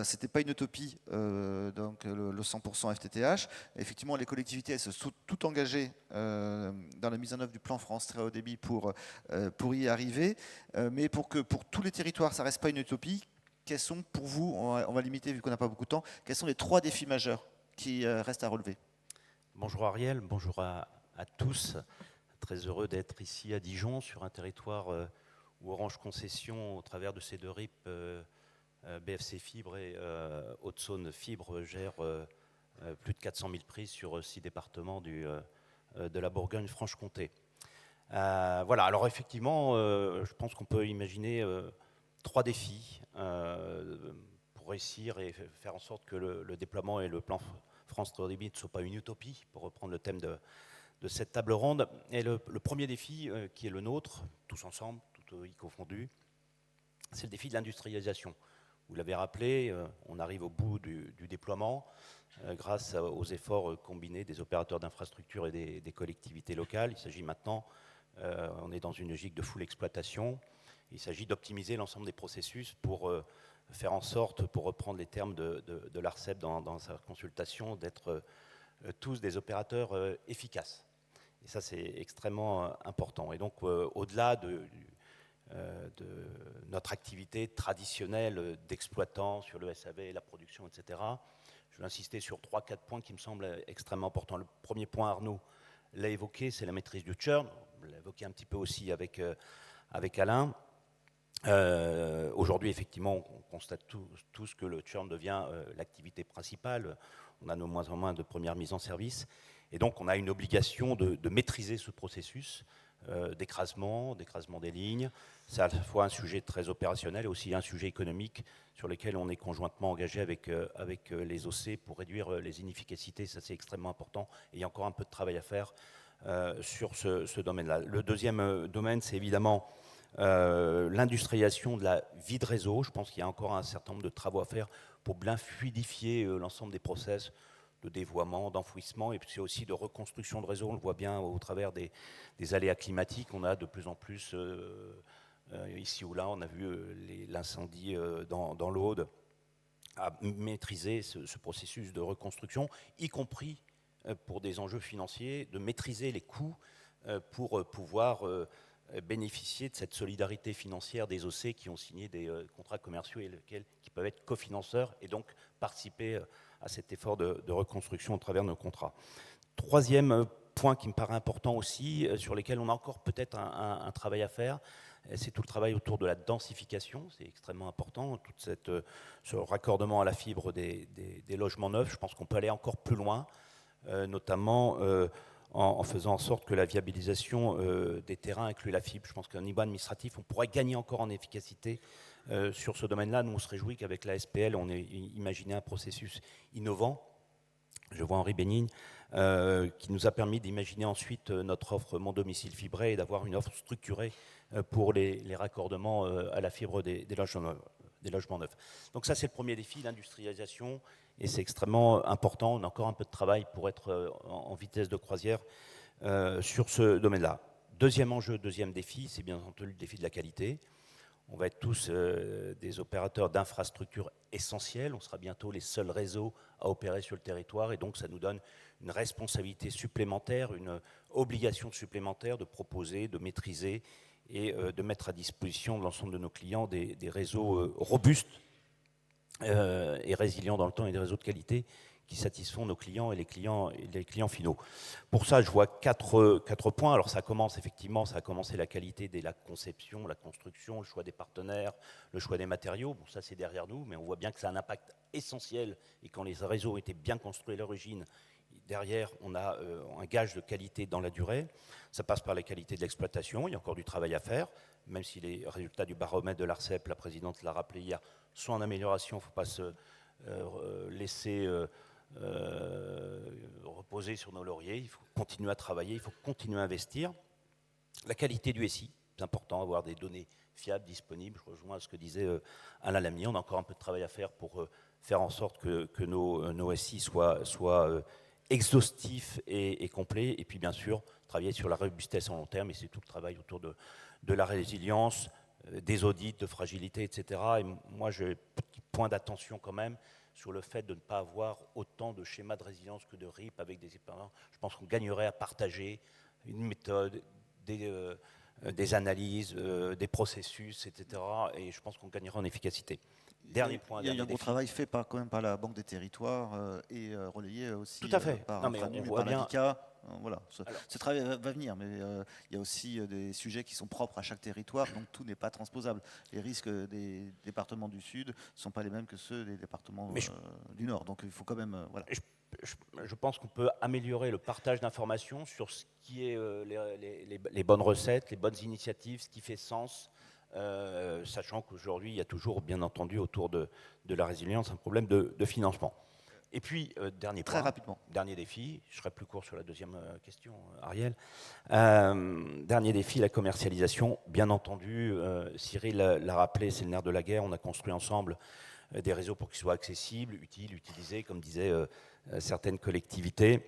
Speaker 1: c'était pas une utopie, donc le 100% FTTH. Effectivement, les collectivités elles se sont toutes engagées dans la mise en œuvre du plan France très haut débit pour y arriver, mais pour que pour tous les territoires ça reste pas une utopie, quels sont pour vous, on va limiter vu qu'on n'a pas beaucoup de temps, quels sont les 3 défis majeurs qui restent à relever?
Speaker 10: Bonjour Ariel, bonjour à tous. Très heureux d'être ici à Dijon, sur un territoire où Orange Concession, au travers de ces 2 RIP, BFC Fibre et Haute-Saône Fibre, gère plus de 400 000 prises sur 6 départements de la Bourgogne-Franche-Comté. Voilà, alors effectivement, je pense qu'on peut imaginer 3 défis pour réussir et faire en sorte que le déploiement et le plan France très haut débit ne soient pas une utopie, pour reprendre le thème de cette table ronde. Et le premier défi, qui est le nôtre, tous ensemble, tout y confondu, c'est le défi de l'industrialisation. Vous l'avez rappelé, on arrive au bout du déploiement grâce aux efforts combinés des opérateurs d'infrastructure et des collectivités locales. Il s'agit maintenant, on est dans une logique de full exploitation, il s'agit d'optimiser l'ensemble des processus pour faire en sorte, pour reprendre les termes de l'ARCEP dans sa consultation, d'être tous des opérateurs efficaces. Et ça, c'est extrêmement important. Et donc, au-delà de notre activité traditionnelle d'exploitant sur le SAV, la production, etc. Je vais insister sur 3-4 points qui me semblent extrêmement importants. Le premier point, Arnaud l'a évoqué, c'est la maîtrise du churn. On l'a évoqué un petit peu aussi avec Alain. Aujourd'hui, effectivement, on constate tous que le churn devient l'activité principale. On a de moins en moins de premières mises en service. Et donc, on a une obligation de maîtriser ce processus d'écrasement des lignes. C'est à la fois un sujet très opérationnel et aussi un sujet économique sur lequel on est conjointement engagé avec les OC pour réduire les inefficacités. Ça, c'est extrêmement important. Et il y a encore un peu de travail à faire sur ce domaine-là. Le deuxième domaine, c'est évidemment l'industrialisation de la vie de réseau. Je pense qu'il y a encore un certain nombre de travaux à faire pour bien fluidifier l'ensemble des process de dévoiement, d'enfouissement, et puis aussi de reconstruction de réseau. On le voit bien au travers des aléas climatiques. On a de plus en plus, ici ou là, on a vu l'incendie dans l'Aude, à maîtriser ce processus de reconstruction, y compris pour des enjeux financiers, de maîtriser les coûts pour pouvoir bénéficier de cette solidarité financière des OC qui ont signé des contrats commerciaux et qui peuvent être cofinanceurs et donc participer à cet effort de reconstruction au travers de nos contrats. Troisième point qui me paraît important aussi, sur lesquels on a encore peut-être un travail à faire, c'est tout le travail autour de la densification. C'est extrêmement important, tout ce raccordement à la fibre des logements neufs. Je pense qu'on peut aller encore plus loin, notamment en faisant en sorte que la viabilisation des terrains inclut la fibre. Je pense qu'au niveau administratif, on pourrait gagner encore en efficacité sur ce domaine-là. Nous, on se réjouit qu'avec la SPL, on ait imaginé un processus innovant. Je vois Henri Bénigne, qui nous a permis d'imaginer ensuite notre offre Mon Domicile Fibré et d'avoir une offre structurée pour les raccordements à la fibre des logements neufs. Donc ça, c'est le premier défi, l'industrialisation, et c'est extrêmement important. On a encore un peu de travail pour être en vitesse de croisière sur ce domaine-là. Deuxième enjeu, deuxième défi, c'est bien entendu le défi de la qualité. On va être tous des opérateurs d'infrastructures essentielles. On sera bientôt les seuls réseaux à opérer sur le territoire. Et donc, ça nous donne une responsabilité supplémentaire, une obligation supplémentaire de proposer, de maîtriser et de mettre à disposition de l'ensemble de nos clients des réseaux robustes et résilients dans le temps et des réseaux de qualité qui satisfont nos clients et les clients finaux. Pour ça, je vois quatre points. Alors ça commence effectivement, ça a commencé la qualité dès la conception, la construction, le choix des partenaires, le choix des matériaux. Bon, ça c'est derrière nous, mais on voit bien que ça a un impact essentiel. Et quand les réseaux étaient bien construits à l'origine, derrière, on a un gage de qualité dans la durée. Ça passe par la qualité de l'exploitation. Il y a encore du travail à faire, même si les résultats du baromètre de l'ARCEP, la présidente l'a rappelé hier, sont en amélioration. Il ne faut pas se laisser reposer sur nos lauriers. Il faut continuer à travailler, il faut continuer à investir. La qualité du SI, c'est important, avoir des données fiables, disponibles. Je rejoins ce que disait Alain Lamier. On a encore un peu de travail à faire pour faire en sorte que nos SI soient exhaustifs et complets. Et puis, bien sûr, travailler sur la robustesse en long terme. Et c'est tout le travail autour de la résilience, des audits de fragilité, etc. Et moi, j'ai un petit point d'attention quand même sur le fait de ne pas avoir autant de schémas de résilience que de RIP avec des expériences. Je pense qu'on gagnerait à partager une méthode, des analyses, des processus, etc. Et je pense qu'on gagnerait en efficacité. Dernier point.
Speaker 1: Il y a eu un gros travail fait quand même par la Banque des Territoires et relayé aussi
Speaker 10: tout à fait.
Speaker 1: par
Speaker 10: non, mais
Speaker 1: Infranu,
Speaker 10: on voit
Speaker 1: par
Speaker 10: bien.
Speaker 1: l'ADICA. Voilà. Ce travail va venir, mais il y a aussi des sujets qui sont propres à chaque territoire, donc tout n'est pas transposable. Les risques des départements du Sud ne sont pas les mêmes que ceux des départements du Nord, donc il faut quand même... voilà.
Speaker 10: Je pense qu'on peut améliorer le partage d'informations sur ce qui est les bonnes recettes, les bonnes initiatives, ce qui fait sens, sachant qu'aujourd'hui, il y a toujours, bien entendu, autour de la résilience, un problème de financement. Et puis, dernier point,
Speaker 1: très rapidement.
Speaker 10: Dernier défi, je serai plus court sur la deuxième question, Ariel. Dernier défi, la commercialisation. Bien entendu, Cyril l'a rappelé, c'est le nerf de la guerre. On a construit ensemble des réseaux pour qu'ils soient accessibles, utiles, utilisés, comme disaient certaines collectivités.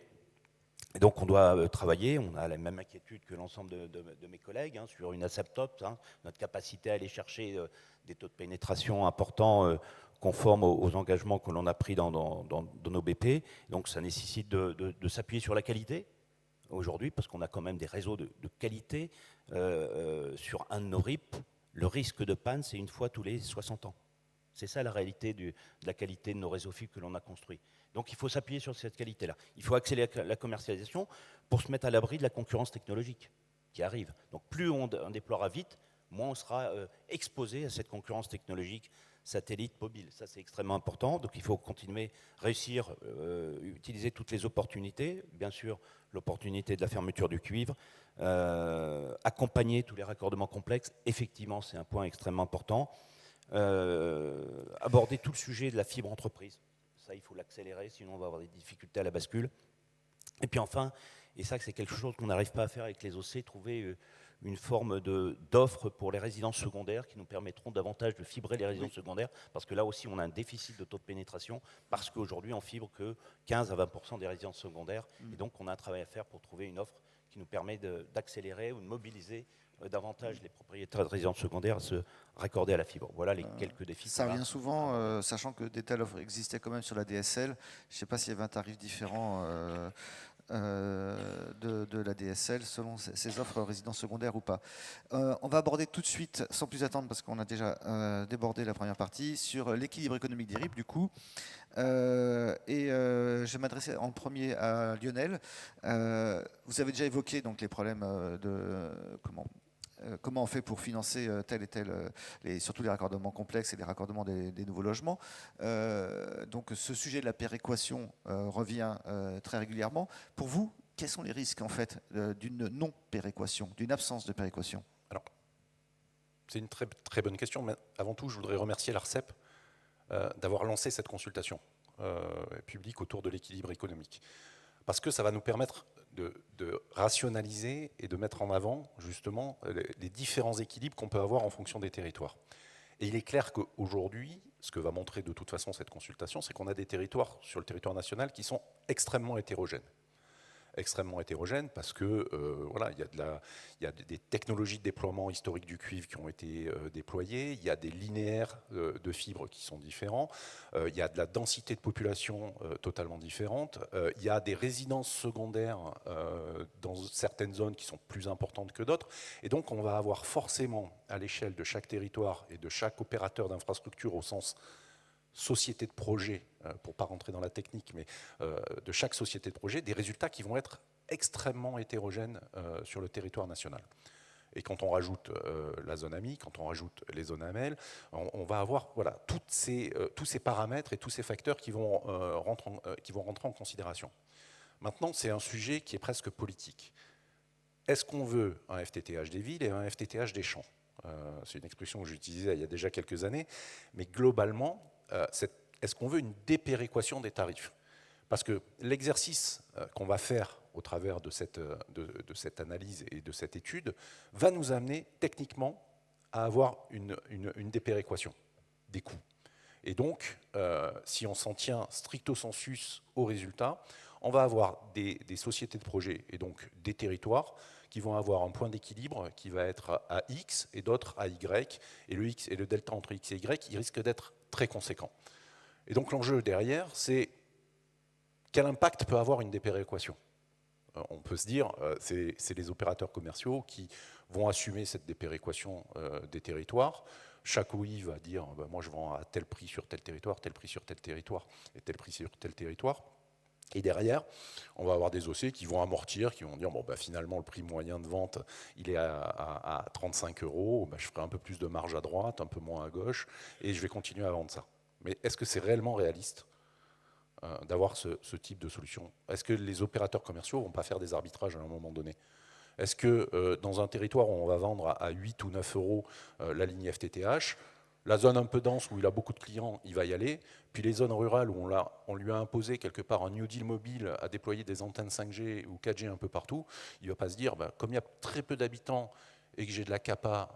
Speaker 10: Et donc, on doit travailler. On a la même inquiétude que l'ensemble de mes collègues sur une acceptop, notre capacité à aller chercher des taux de pénétration importants conformes aux engagements que l'on a pris dans nos BP. Donc ça nécessite de s'appuyer sur la qualité aujourd'hui, parce qu'on a quand même des réseaux de qualité sur un de nos RIP, Le risque de panne, c'est une fois tous les 60 ans. C'est ça la réalité de la qualité de nos réseaux fibres que l'on a construits. Donc il faut s'appuyer sur cette qualité-là. Il faut accélérer la commercialisation pour se mettre à l'abri de la concurrence technologique qui arrive. Donc plus on déploiera vite, moins on sera exposé à cette concurrence technologique satellite, mobile. Ça, c'est extrêmement important. Donc il faut continuer, réussir, utiliser toutes les opportunités. Bien sûr, l'opportunité de la fermeture du cuivre, accompagner tous les raccordements complexes. Effectivement, c'est un point extrêmement important. Aborder tout le sujet de la fibre entreprise. Ça, il faut l'accélérer, sinon on va avoir des difficultés à la bascule. Et puis enfin, et ça, c'est quelque chose qu'on n'arrive pas à faire avec les OC, trouver une forme d'offre pour les résidences secondaires qui nous permettront davantage de fibrer les résidences secondaires, parce que là aussi, on a un déficit de taux de pénétration, parce qu'aujourd'hui, on fibre que 15 à 20% des résidences secondaires, et donc on a un travail à faire pour trouver une offre qui nous permet d'accélérer ou de mobiliser davantage les propriétaires de résidences secondaires à se raccorder à la fibre. Voilà les quelques défis.
Speaker 1: Ça revient souvent, sachant que des telles offres existaient quand même sur la DSL. Je ne sais pas s'il y avait un tarif différent de la DSL selon ces offres résidences secondaires ou pas. On va aborder tout de suite, sans plus attendre, parce qu'on a déjà débordé la première partie, sur l'équilibre économique des RIP, du coup. Je vais m'adresser en premier à Lionel. Vous avez déjà évoqué donc, les problèmes de comment on fait pour financer tel et tel, surtout les raccordements complexes et les raccordements des nouveaux logements. Donc ce sujet de la péréquation revient très régulièrement. Pour vous, quels sont les risques en fait d'une non-péréquation, d'une absence de péréquation?
Speaker 8: Alors, c'est une très, très bonne question, mais avant tout, je voudrais remercier l'ARCEP d'avoir lancé cette consultation publique autour de l'équilibre économique. Parce que ça va nous permettre de rationaliser et de mettre en avant justement les différents équilibres qu'on peut avoir en fonction des territoires. Et il est clair qu'aujourd'hui, ce que va montrer de toute façon cette consultation, c'est qu'on a des territoires sur le territoire national qui sont extrêmement hétérogènes. Extrêmement hétérogène parce que voilà, il y a des technologies de déploiement historique du cuivre qui ont été déployées, il y a des linéaires de fibres qui sont différents, il y a de la densité de population totalement différente, il y a des résidences secondaires dans certaines zones qui sont plus importantes que d'autres, et donc on va avoir forcément à l'échelle de chaque territoire et de chaque opérateur d'infrastructure au sens société de projet, pour ne pas rentrer dans la technique, mais de chaque société de projet, des résultats qui vont être extrêmement hétérogènes sur le territoire national. Et quand on rajoute la zone AMI, quand on rajoute les zones AML, on va avoir voilà, tous ces paramètres et tous ces facteurs qui vont rentrer en considération. Maintenant, c'est un sujet qui est presque politique. Est-ce qu'on veut un FTTH des villes et un FTTH des champs? C'est une expression que j'utilisais il y a déjà quelques années, mais globalement, est-ce qu'on veut une dépéréquation des tarifs? Parce que l'exercice qu'on va faire au travers de cette analyse et de cette étude va nous amener techniquement à avoir une dépéréquation des coûts. Et donc, si on s'en tient stricto sensus aux résultats, on va avoir des sociétés de projet et donc des territoires qui vont avoir un point d'équilibre qui va être à X et d'autres à Y. Et le X et le delta entre X et Y, il risque d'être très conséquent. Et donc l'enjeu derrière, c'est quel impact peut avoir une dépéréquation? On peut se dire, c'est les opérateurs commerciaux qui vont assumer cette dépéréquation des territoires. Chaque OI va dire, moi je vends à tel prix sur tel territoire, tel prix sur tel territoire, et tel prix sur tel territoire. Et derrière, on va avoir des OC qui vont amortir, qui vont dire, bon, finalement, le prix moyen de vente, il est à 35 €, je ferai un peu plus de marge à droite, un peu moins à gauche, et je vais continuer à vendre ça. Mais est-ce que c'est réellement réaliste d'avoir ce type de solution? Est-ce que les opérateurs commerciaux ne vont pas faire des arbitrages à un moment donné? Est-ce que dans un territoire où on va vendre à 8 ou 9 € la ligne FTTH, la zone un peu dense où il a beaucoup de clients, il va y aller. Puis les zones rurales où on lui a imposé quelque part un New Deal mobile à déployer des antennes 5G ou 4G un peu partout, il ne va pas se dire, comme il y a très peu d'habitants et que j'ai de la capa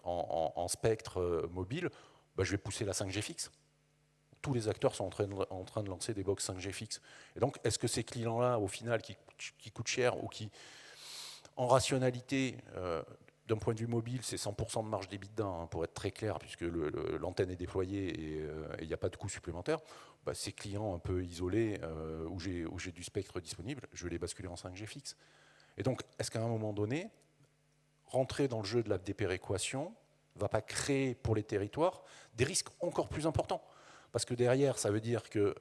Speaker 8: en spectre mobile, je vais pousser la 5G fixe. Tous les acteurs sont en train de lancer des box 5G fixes. Et donc, est-ce que ces clients-là, au final, qui coûtent cher ou qui, en rationalité, d'un point de vue mobile, c'est 100% de marge d'EBITDA, pour être très clair, puisque l'antenne est déployée et il n'y a pas de coût supplémentaire, ces clients un peu isolés, où j'ai du spectre disponible, je vais les basculer en 5G fixe. Et donc, est-ce qu'à un moment donné, rentrer dans le jeu de la dépéréquation, ne va pas créer pour les territoires des risques encore plus importants. Parce que derrière, ça veut dire que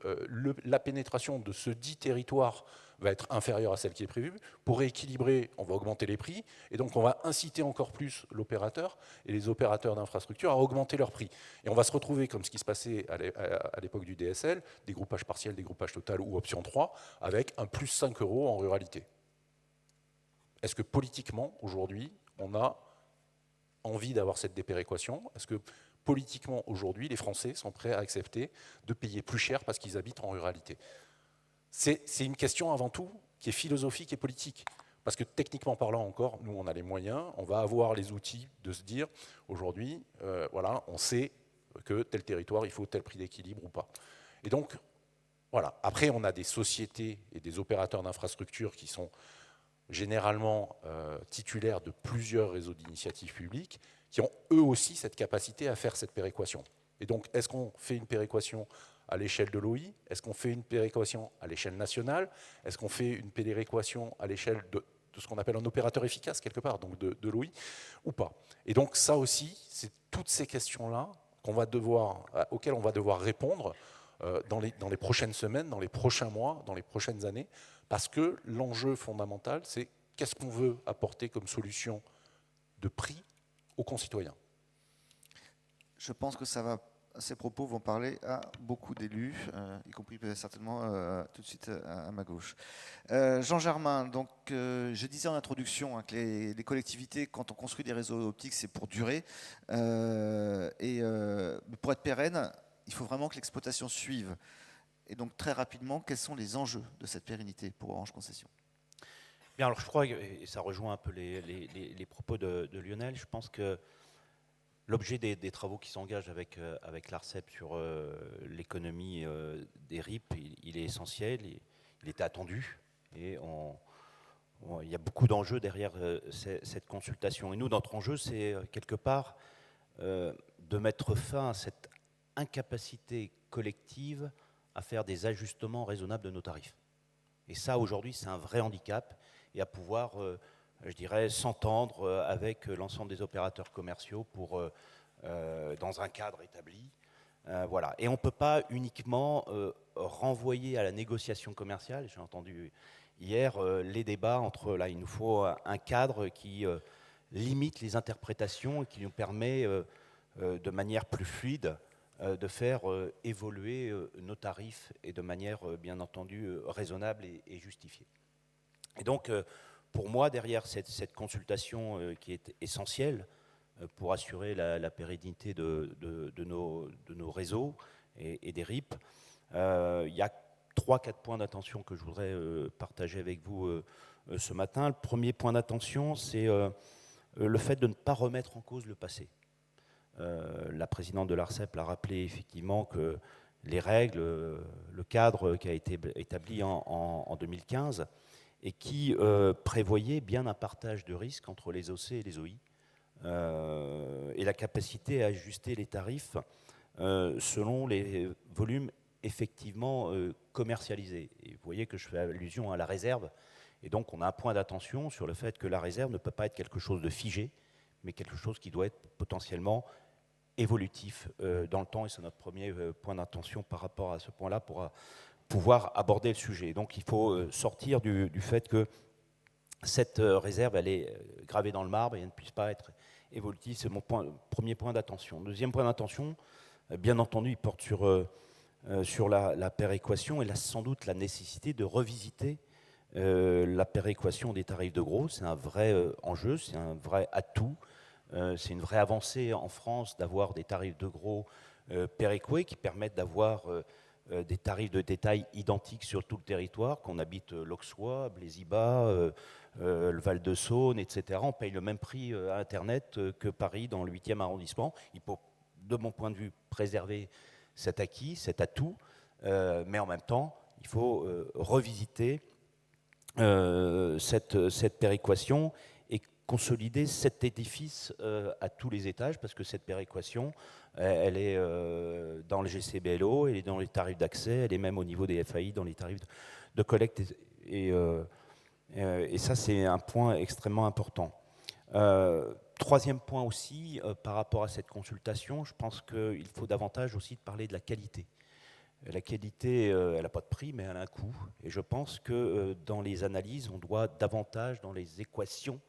Speaker 8: la pénétration de ce dit territoire va être inférieure à celle qui est prévue. Pour rééquilibrer, on va augmenter les prix, et donc on va inciter encore plus l'opérateur et les opérateurs d'infrastructure à augmenter leurs prix. Et on va se retrouver, comme ce qui se passait à l'époque du DSL, des groupages partiels, des groupages total ou option 3, avec un plus 5 € en ruralité. Est-ce que politiquement, aujourd'hui, on a envie d'avoir cette dépéréquation? Est-ce que politiquement, aujourd'hui, les Français sont prêts à accepter de payer plus cher parce qu'ils habitent en ruralité? C'est une question avant tout qui est philosophique et politique. Parce que techniquement parlant encore, nous on a les moyens, on va avoir les outils de se dire, aujourd'hui, voilà, on sait que tel territoire, il faut tel prix d'équilibre ou pas. Et donc, voilà. Après, on a des sociétés et des opérateurs d'infrastructures qui sont généralement titulaires de plusieurs réseaux d'initiatives publiques, qui ont eux aussi cette capacité à faire cette péréquation. Et donc, est-ce qu'on fait une péréquation à l'échelle de l'OI? Est-ce qu'on fait une péréquation à l'échelle nationale? Est-ce qu'on fait une péréquation à l'échelle de ce qu'on appelle un opérateur efficace, quelque part, donc de l'OI, ou pas? Et donc, ça aussi, c'est toutes ces questions-là auxquelles on va devoir répondre dans les prochaines semaines, dans les prochains mois, dans les prochaines années, parce que l'enjeu fondamental, c'est qu'est-ce qu'on veut apporter comme solution de prix aux concitoyens.
Speaker 1: Je pense que ces propos vont parler à beaucoup d'élus, y compris certainement tout de suite à ma gauche. Jean Germain, donc, je disais en introduction que les collectivités, quand on construit des réseaux optiques, c'est pour durer. Et pour être pérenne, il faut vraiment que l'exploitation suive. Et donc, très rapidement, quels sont les enjeux de cette pérennité pour Orange Concessions?
Speaker 10: Bien, alors je crois, et ça rejoint un peu les propos de Lionel, je pense que l'objet des travaux qui s'engagent avec l'ARCEP sur l'économie des RIP, il est essentiel, il était attendu, et il y a beaucoup d'enjeux derrière cette consultation. Et nous, notre enjeu, c'est quelque part de mettre fin à cette incapacité collective à faire des ajustements raisonnables de nos tarifs. Et ça, aujourd'hui, c'est un vrai handicap, et à pouvoir, je dirais, s'entendre avec l'ensemble des opérateurs commerciaux dans un cadre établi. Voilà. Et on ne peut pas uniquement renvoyer à la négociation commerciale. J'ai entendu hier les débats entre, là, il nous faut un cadre qui limite les interprétations et qui nous permet de manière plus fluide de faire évoluer nos tarifs et de manière, bien entendu, raisonnable et justifiée. Et donc, pour moi, derrière cette consultation qui est essentielle pour assurer la pérennité de nos réseaux et des RIP, il y a 3-4 points d'attention que je voudrais partager avec vous ce matin. Le premier point d'attention, c'est le fait de ne pas remettre en cause le passé. La présidente de l'ARCEP l'a rappelé effectivement que les règles, le cadre qui a été établi en 2015 et qui prévoyait bien un partage de risques entre les OC et les OI et la capacité à ajuster les tarifs selon les volumes effectivement commercialisés. Et vous voyez que je fais allusion à la réserve, et donc on a un point d'attention sur le fait que la réserve ne peut pas être quelque chose de figé, mais quelque chose qui doit être potentiellement évolutif dans le temps, et c'est notre premier point d'attention par rapport à ce point-là pour pouvoir aborder le sujet. Donc il faut sortir du fait que cette réserve, elle est gravée dans le marbre et elle ne puisse pas être évolutive. C'est mon premier point d'attention. Deuxième point d'attention, bien entendu, il porte sur la péréquation et sans doute la nécessité de revisiter la péréquation des tarifs de gros. C'est un vrai enjeu, c'est un vrai atout. C'est une vraie avancée en France d'avoir des tarifs de gros péréqués qui permettent d'avoir des tarifs de détail identiques sur tout le territoire, qu'on habite l'Auxois, Blaise-y-Bas, le Val-de-Saône, etc. On paye le même prix à Internet que Paris dans le 8e arrondissement. Il faut, de mon point de vue, préserver cet acquis, cet atout, mais en même temps, il faut revisiter cette péréquation et consolider cet édifice à tous les étages, parce que cette péréquation, elle est dans le GCBLO, elle est dans les tarifs d'accès, elle est même au niveau des FAI, dans les tarifs de collecte. Et ça, c'est un point extrêmement important. Troisième point aussi, par rapport à cette consultation, je pense qu'il faut davantage aussi parler de la qualité. La qualité, elle n'a pas de prix, mais elle a un coût. Et je pense que dans les analyses, on doit davantage, dans les équations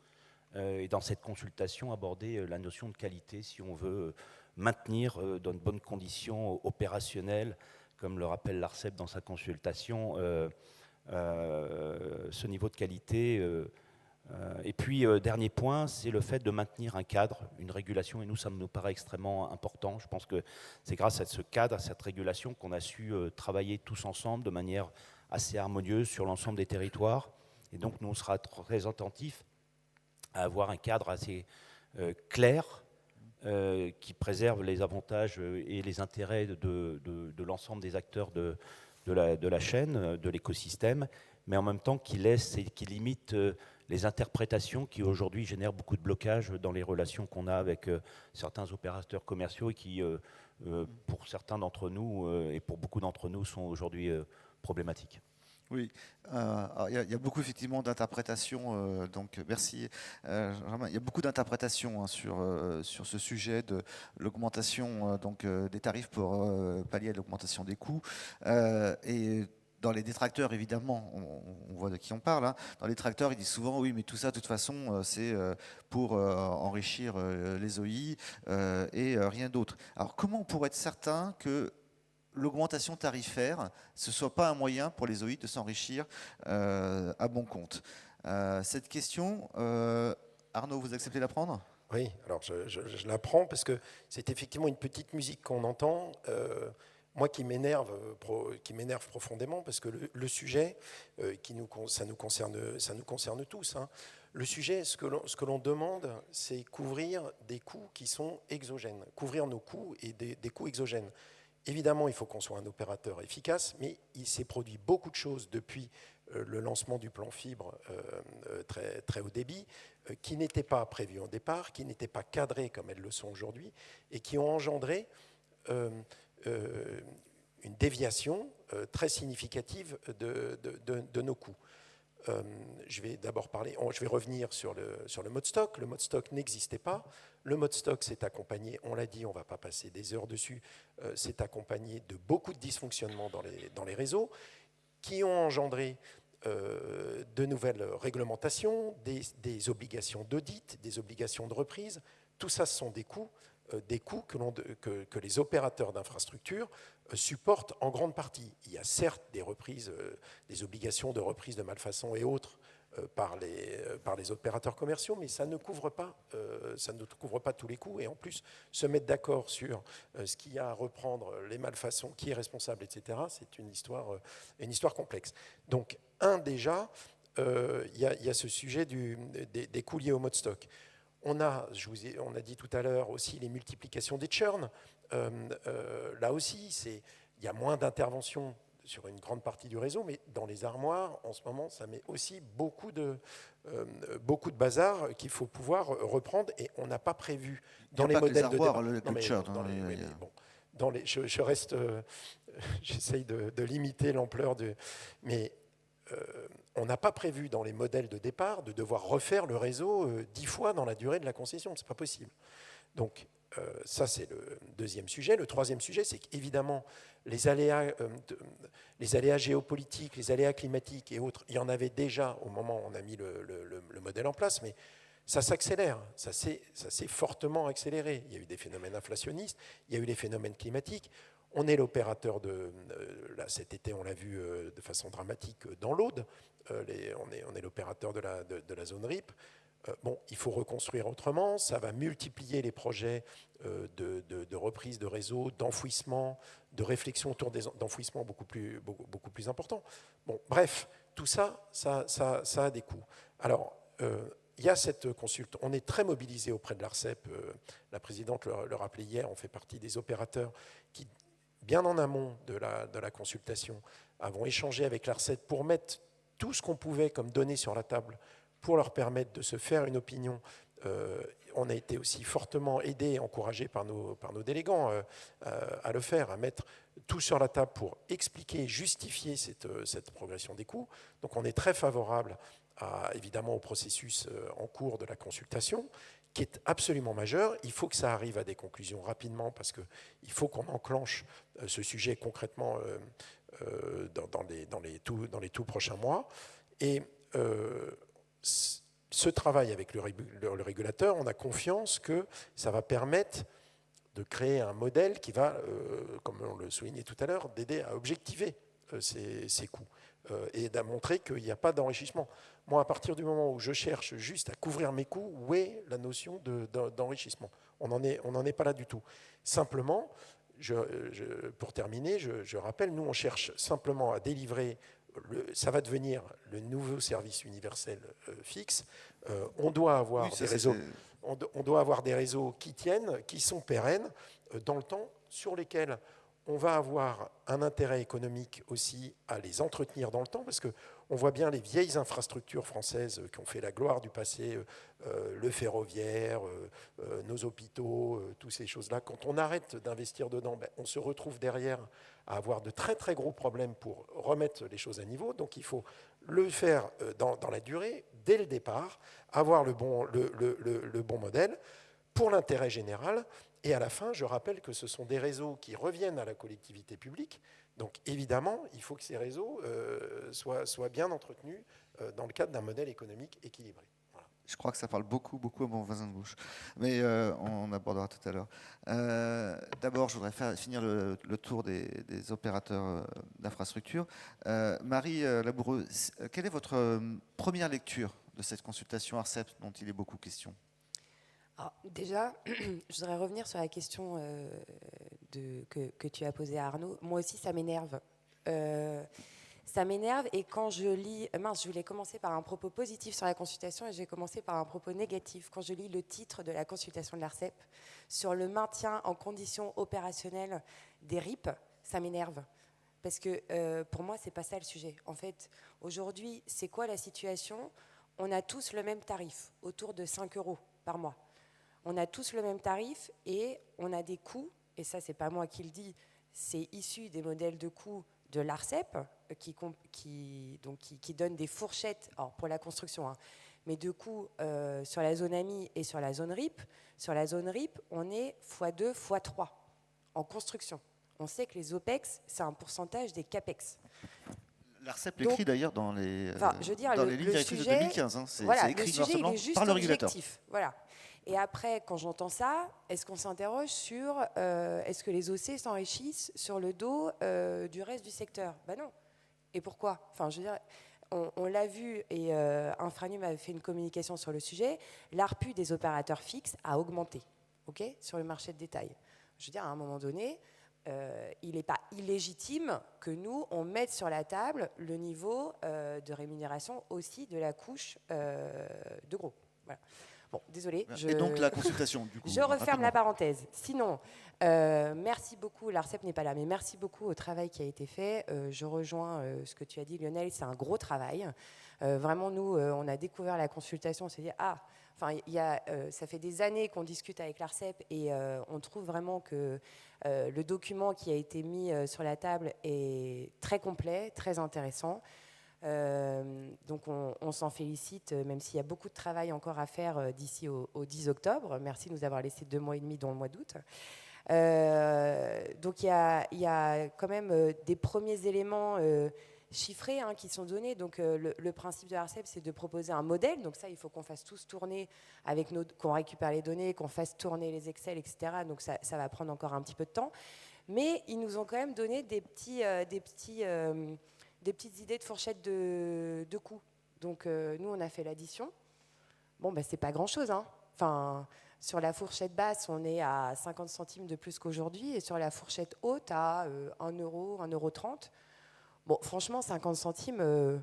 Speaker 10: et dans cette consultation, aborder la notion de qualité si on veut maintenir dans de bonnes conditions opérationnelles, comme le rappelle l'ARCEP dans sa consultation, ce niveau de qualité. Et puis, dernier point, c'est le fait de maintenir un cadre, une régulation, et nous, ça nous paraît extrêmement important. Je pense que c'est grâce à ce cadre, à cette régulation, qu'on a su travailler tous ensemble de manière assez harmonieuse sur l'ensemble des territoires. Et donc, nous, on sera très attentifs à avoir un cadre assez clair, qui préserve les avantages et les intérêts de l'ensemble des acteurs de la chaîne, de l'écosystème, mais en même temps qui laisse et qui limite les interprétations qui aujourd'hui génèrent beaucoup de blocages dans les relations qu'on a avec certains opérateurs commerciaux et qui, pour certains d'entre nous et pour beaucoup d'entre nous, sont aujourd'hui problématiques.
Speaker 1: Oui, il y a beaucoup effectivement d'interprétations, donc merci. Il y a beaucoup d'interprétations sur ce sujet de l'augmentation des tarifs pour pallier à l'augmentation des coûts. Et dans les détracteurs, évidemment, on voit de qui on parle. Hein. Dans les détracteurs, ils disent souvent oui, mais tout ça, de toute façon, c'est pour enrichir les OI et rien d'autre. Alors, comment on pourrait être certain que l'augmentation tarifaire, ce ne soit pas un moyen pour les OI de s'enrichir à bon compte? Cette question, Arnaud, vous acceptez de la prendre?
Speaker 2: Oui, alors je la prends parce que c'est effectivement une petite musique qu'on entend. Moi, qui m'énerve profondément, parce que le sujet, ça nous concerne tous. Hein. Le sujet, ce que l'on demande, c'est couvrir des coûts qui sont exogènes, couvrir nos coûts et des coûts exogènes. Évidemment, il faut qu'on soit un opérateur efficace, mais il s'est produit beaucoup de choses depuis le lancement du plan fibre très, très haut débit, qui n'étaient pas prévues au départ, qui n'étaient pas cadrées comme elles le sont aujourd'hui, et qui ont engendré une déviation très significative de nos coûts. Je vais d'abord je vais revenir sur le mode stock. Le mode stock n'existait pas. Le mode stock s'est accompagné, on l'a dit, on ne va pas passer des heures dessus, s'est accompagné de beaucoup de dysfonctionnements dans les réseaux qui ont engendré de nouvelles réglementations, des obligations d'audit, des obligations de reprise. Tout ça, ce sont des coûts que les opérateurs d'infrastructures supportent en grande partie. Il y a certes des obligations de reprise de malfaçon et autres par les opérateurs commerciaux, mais ça ne couvre pas tous les coûts. Et en plus, se mettre d'accord sur ce qu'il y a à reprendre, les malfaçons, qui est responsable, etc., c'est une histoire complexe. Donc, déjà, il y a ce sujet des coûts liés au mode stock. On a dit tout à l'heure aussi les multiplications des churns. Là aussi, il y a moins d'interventions sur une grande partie du réseau, mais dans les armoires, en ce moment, ça met aussi beaucoup de bazar qu'il faut pouvoir reprendre, et on n'a pas prévu dans les modèles de départ. J'essaye de limiter l'ampleur mais on n'a pas prévu dans les modèles de départ de devoir refaire le réseau 10 fois dans la durée de la concession. Ce n'est pas possible. Donc, ça, c'est le deuxième sujet. Le troisième sujet, c'est qu'évidemment, les aléas géopolitiques, les aléas climatiques et autres, il y en avait déjà au moment où on a mis le modèle en place, mais ça s'accélère, ça s'est fortement accéléré. Il y a eu des phénomènes inflationnistes, il y a eu les phénomènes climatiques. On est l'opérateur là, cet été, on l'a vu de façon dramatique dans l'Aude, on est l'opérateur de la zone RIP. Il faut reconstruire autrement, ça va multiplier les projets de reprise de réseau, d'enfouissement, de réflexion autour d'enfouissement beaucoup plus importants. Bref, tout ça a des coûts. Alors, il y a cette consulte. On est très mobilisé auprès de l'ARCEP. La présidente le rappelait hier, on fait partie des opérateurs qui, bien en amont de la consultation, avons échangé avec l'ARCEP pour mettre tout ce qu'on pouvait comme données sur la table pour leur permettre de se faire une opinion. On a été aussi fortement aidés et encouragés par nos délégants à le faire, à mettre tout sur la table pour expliquer, justifier cette progression des coûts. Donc on est très favorable évidemment au processus en cours de la consultation, qui est absolument majeur. Il faut que ça arrive à des conclusions rapidement parce qu'il faut qu'on enclenche ce sujet concrètement dans les tout prochains mois. Et ce travail avec le régulateur, on a confiance que ça va permettre de créer un modèle qui va, comme on le soulignait tout à l'heure, d'aider à objectiver ces coûts et à montrer qu'il n'y a pas d'enrichissement. Moi, à partir du moment où je cherche juste à couvrir mes coûts, où est la notion d'enrichissement ? On n'en est pas là du tout. Simplement, pour terminer, je rappelle, nous, on cherche simplement à délivrer, ça va devenir le nouveau service universel fixe. On doit avoir des réseaux. On doit avoir des réseaux qui tiennent, qui sont pérennes dans le temps, sur lesquels on va avoir un intérêt économique aussi à les entretenir dans le temps, parce qu'on voit bien les vieilles infrastructures françaises qui ont fait la gloire du passé, le ferroviaire, nos hôpitaux, toutes ces choses-là. Quand on arrête d'investir dedans, on se retrouve derrière à avoir de très très gros problèmes pour remettre les choses à niveau. Donc il faut le faire dans la durée, dès le départ, avoir le bon modèle pour l'intérêt général. Et à la fin, je rappelle que ce sont des réseaux qui reviennent à la collectivité publique. Donc évidemment, il faut que ces réseaux soient bien entretenus dans le cadre d'un modèle économique équilibré. Voilà.
Speaker 1: Je crois que ça parle beaucoup à mon voisin de gauche. Mais on abordera tout à l'heure. D'abord, je voudrais finir le tour des opérateurs d'infrastructure. Marie Laboureux, quelle est votre première lecture de cette consultation ARCEP dont il est beaucoup question ?
Speaker 9: Alors, déjà, je voudrais revenir sur la question que tu as posée à Arnaud. Moi aussi, ça m'énerve. Ça m'énerve, et quand je lis... je voulais commencer par un propos positif sur la consultation et je vais commencer par un propos négatif. Quand je lis le titre de la consultation de l'ARCEP sur le maintien en conditions opérationnelles des RIP, ça m'énerve. Parce que pour moi, ce n'est pas ça le sujet. En fait, aujourd'hui, c'est quoi la situation ? On a tous le même tarif, autour de 5 € par mois. On a tous le même tarif et on a des coûts, et ça, c'est pas moi qui le dis, c'est issu des modèles de coûts de l'ARCEP, qui donne des fourchettes, alors pour la construction, mais de coûts sur la zone AMI et sur la zone RIP. Sur la zone RIP, on est x2, x3 en construction. On sait que les OPEX, c'est un pourcentage des CAPEX.
Speaker 1: L'ARCEP l'écrit d'ailleurs dans les lignes directrices de 2015. C'est écrit noir sur blanc par le régulateur.
Speaker 9: Voilà. Et après, quand j'entends ça, est-ce qu'on s'interroge sur est-ce que les OC s'enrichissent sur le dos du reste du secteur ? Ben non. Et pourquoi ? Enfin, je veux dire, on l'a vu, et Infranum avait fait une communication sur le sujet, l'ARPU des opérateurs fixes a augmenté, sur le marché de détail. Je veux dire, à un moment donné, il n'est pas illégitime que nous, on mette sur la table le niveau de rémunération aussi de la couche de gros. Voilà. Bon, désolé.
Speaker 1: Et donc la consultation, du coup.
Speaker 9: Je referme la parenthèse. Sinon, merci beaucoup, l'ARCEP n'est pas là, mais merci beaucoup au travail qui a été fait. Je rejoins ce que tu as dit, Lionel, c'est un gros travail. Vraiment, nous, on a découvert la consultation, on s'est dit, ça fait des années qu'on discute avec l'ARCEP et on trouve vraiment que le document qui a été mis sur la table est très complet, très intéressant. Donc on s'en félicite, même s'il y a beaucoup de travail encore à faire d'ici au 10 octobre. Merci de nous avoir laissé 2 mois et demi, dont le mois d'août. Donc il y a quand même des premiers éléments chiffrés qui sont donnés. Donc le principe de l'ARCEP, c'est de proposer un modèle. Donc ça, il faut qu'on fasse tous tourner, qu'on récupère les données, qu'on fasse tourner les Excel, etc. Donc ça va prendre encore un petit peu de temps. Mais ils nous ont quand même donné des petites idées de fourchette de coûts. Donc nous, on a fait l'addition. Bon, c'est pas grand-chose. Enfin, sur la fourchette basse, on est à 50 centimes de plus qu'aujourd'hui, et sur la fourchette haute, à 1 €, 1,30 €. Bon, franchement, 50 centimes, je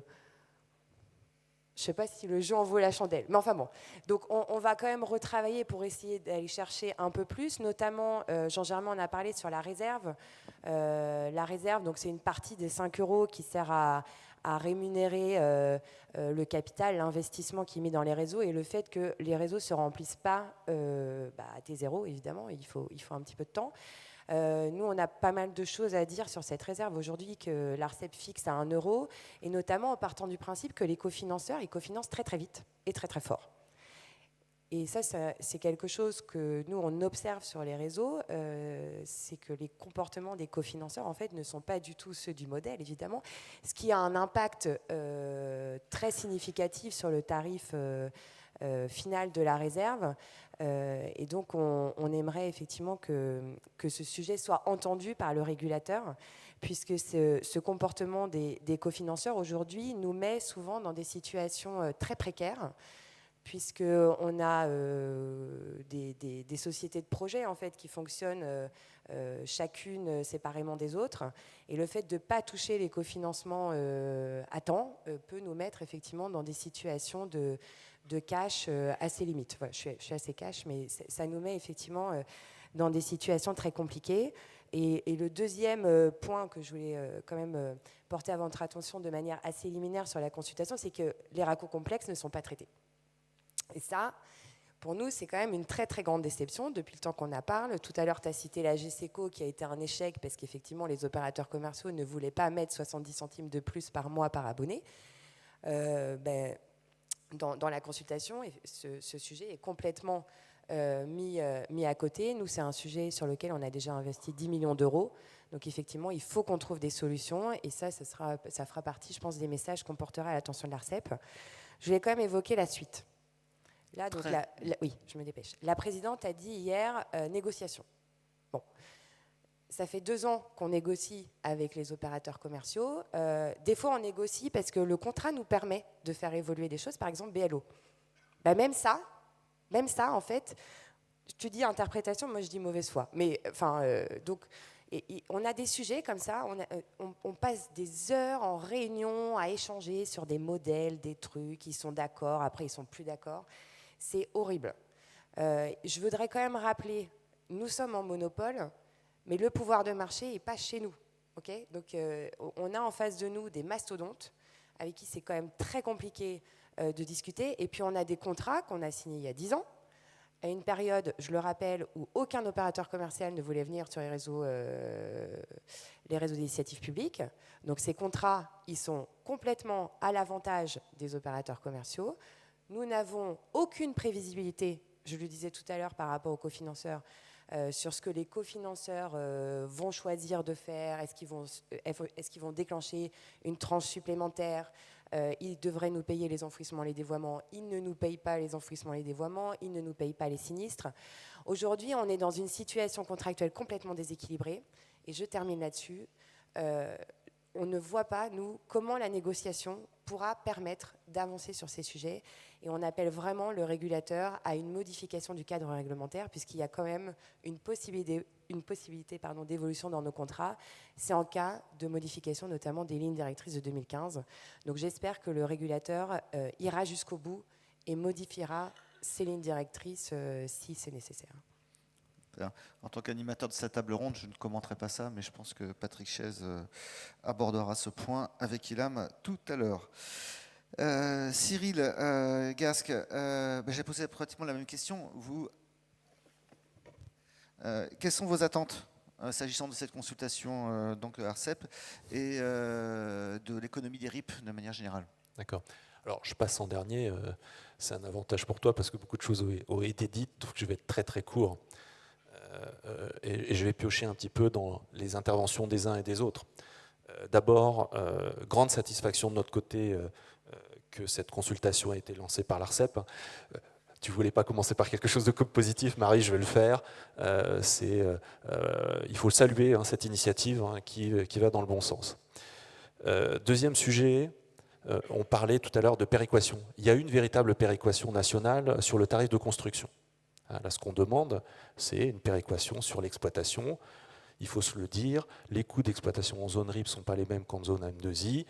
Speaker 9: sais pas si le jeu en vaut la chandelle. Mais enfin bon. Donc on va quand même retravailler pour essayer d'aller chercher un peu plus, notamment, Jean-Germain en a parlé sur la réserve. La réserve, donc c'est une partie des 5 € qui sert à rémunérer le capital, l'investissement qui est mis dans les réseaux, et le fait que les réseaux ne se remplissent pas à T0, évidemment, il faut un petit peu de temps. Nous, on a pas mal de choses à dire sur cette réserve aujourd'hui que l'ARCEP fixe à 1 €, et notamment en partant du principe que les cofinanceurs, ils cofinancent très très vite et très très fort. Et ça, c'est quelque chose que nous, on observe sur les réseaux, c'est que les comportements des cofinanceurs, en fait, ne sont pas du tout ceux du modèle, évidemment, ce qui a un impact très significatif sur le tarif final de la réserve. Et donc, on aimerait effectivement que ce sujet soit entendu par le régulateur, puisque ce comportement des cofinanceurs, aujourd'hui, nous met souvent dans des situations très précaires, puisqu'on a des sociétés de projet en fait, qui fonctionnent chacune séparément des autres. Et le fait de ne pas toucher les cofinancements à temps peut nous mettre effectivement dans des situations de cash assez limites. Voilà, je suis assez cash, mais ça nous met effectivement dans des situations très compliquées. Et le deuxième point que je voulais quand même porter à votre attention de manière assez liminaire sur la consultation, c'est que les raccords complexes ne sont pas traités. Et ça, pour nous, c'est quand même une très très grande déception depuis le temps qu'on en parle. Tout à l'heure, tu as cité la GESECO qui a été un échec parce qu'effectivement, les opérateurs commerciaux ne voulaient pas mettre 70 centimes de plus par mois par abonné. Dans la consultation, ce sujet est complètement mis à côté. Nous, c'est un sujet sur lequel on a déjà investi 10 millions d'euros. Donc effectivement, il faut qu'on trouve des solutions. Et ça fera partie, je pense, des messages qu'on portera à l'attention de l'ARCEP. Je voulais quand même évoquer la suite. Là, donc, oui, je me dépêche. La présidente a dit hier négociation. Bon, ça fait 2 ans qu'on négocie avec les opérateurs commerciaux. Des fois, on négocie parce que le contrat nous permet de faire évoluer des choses, par exemple BLO. Même ça, en fait, tu dis interprétation, moi je dis mauvaise foi. Mais enfin, donc, on a des sujets comme ça, on passe des heures en réunion à échanger sur des modèles, des trucs, ils sont d'accord, après ils sont plus d'accord. C'est horrible. Je voudrais quand même rappeler, nous sommes en monopole, mais le pouvoir de marché n'est pas chez nous. Okay, donc on a en face de nous des mastodontes avec qui c'est quand même très compliqué de discuter. Et puis on a des contrats qu'on a signés il y a 10 ans, à une période, je le rappelle, où aucun opérateur commercial ne voulait venir sur les réseaux d'initiative publique. Donc ces contrats, ils sont complètement à l'avantage des opérateurs commerciaux. Nous n'avons aucune prévisibilité, je le disais tout à l'heure par rapport aux cofinanceurs, sur ce que les cofinanceurs vont choisir de faire. Est-ce qu'ils vont déclencher une tranche supplémentaire? Ils devraient nous payer les enfouissements, les dévoiements. Ils ne nous payent pas les enfouissements, les dévoiements. Ils ne nous payent pas les sinistres. Aujourd'hui, on est dans une situation contractuelle complètement déséquilibrée. Et je termine là-dessus. On ne voit pas, nous, comment la négociation pourra permettre d'avancer sur ces sujets. Et on appelle vraiment le régulateur à une modification du cadre réglementaire, puisqu'il y a quand même une possibilité d'évolution dans nos contrats. C'est en cas de modification, notamment des lignes directrices de 2015. Donc j'espère que le régulateur ira jusqu'au bout et modifiera ces lignes directrices si c'est nécessaire.
Speaker 1: En tant qu'animateur de cette table ronde, je ne commenterai pas ça, mais je pense que Patrick Chaise abordera ce point avec Ilham tout à l'heure. Cyril Gasque, j'ai posé pratiquement la même question. Quelles sont vos attentes s'agissant de cette consultation donc ARCEP et de l'économie des RIP de manière générale?
Speaker 7: D'accord. Alors, je passe en dernier. C'est un avantage pour toi parce que beaucoup de choses ont été dites, donc je vais être très très court. Et je vais piocher un petit peu dans les interventions des uns et des autres. D'abord, grande satisfaction de notre côté que cette consultation a été lancée par l'ARCEP. Tu ne voulais pas commencer par quelque chose de positif, Marie, je vais le faire. Il faut saluer cette initiative qui va dans le bon sens. Deuxième sujet, on parlait tout à l'heure de péréquation. Il y a une véritable péréquation nationale sur le tarif de construction. Là, ce qu'on demande, c'est une péréquation sur l'exploitation. Il faut se le dire, les coûts d'exploitation en zone RIP ne sont pas les mêmes qu'en zone AM2I.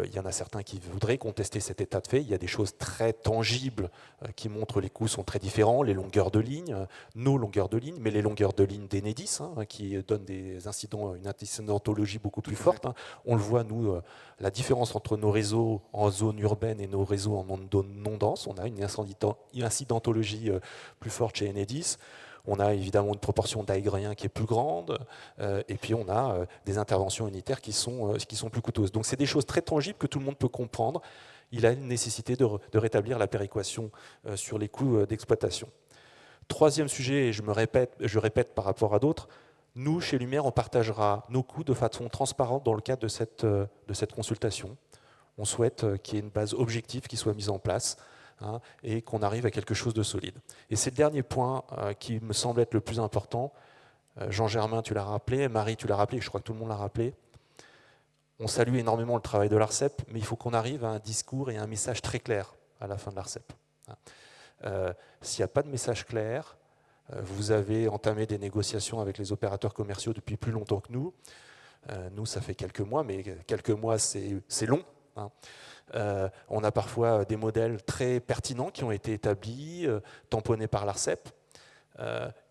Speaker 7: Il y en a certains qui voudraient contester cet état de fait. Il y a des choses très tangibles qui montrent que les coûts sont très différents, les longueurs de ligne, nos longueurs de ligne, mais les longueurs de ligne d'Enedis, qui donnent une incidentologie beaucoup plus forte. On le voit, nous, la différence entre nos réseaux en zone urbaine et nos réseaux en zone non dense. On a une incidentologie plus forte chez Enedis. On a évidemment une proportion d'aériens qui est plus grande, et puis on a des interventions unitaires qui sont plus coûteuses. Donc c'est des choses très tangibles que tout le monde peut comprendre. il a une nécessité de rétablir la péréquation sur les coûts d'exploitation. Troisième sujet, et je répète par rapport à d'autres, nous, chez Lumière, on partagera nos coûts de façon transparente dans le cadre de cette consultation. On souhaite qu'il y ait une base objective qui soit mise en place, hein, et qu'on arrive à quelque chose de solide. Et c'est le dernier point qui me semble être le plus important. Jean-Germain, tu l'as rappelé, Marie, tu l'as rappelé, je crois que tout le monde l'a rappelé. On salue énormément le travail de l'ARCEP, mais il faut qu'on arrive à un discours et à un message très clair à la fin de l'ARCEP. S'il n'y a pas de message clair, vous avez entamé des négociations avec les opérateurs commerciaux depuis plus longtemps que nous. Nous, ça fait quelques mois, mais quelques mois, c'est long. Hein. On a parfois des modèles très pertinents qui ont été établis, tamponnés par l'ARCEP.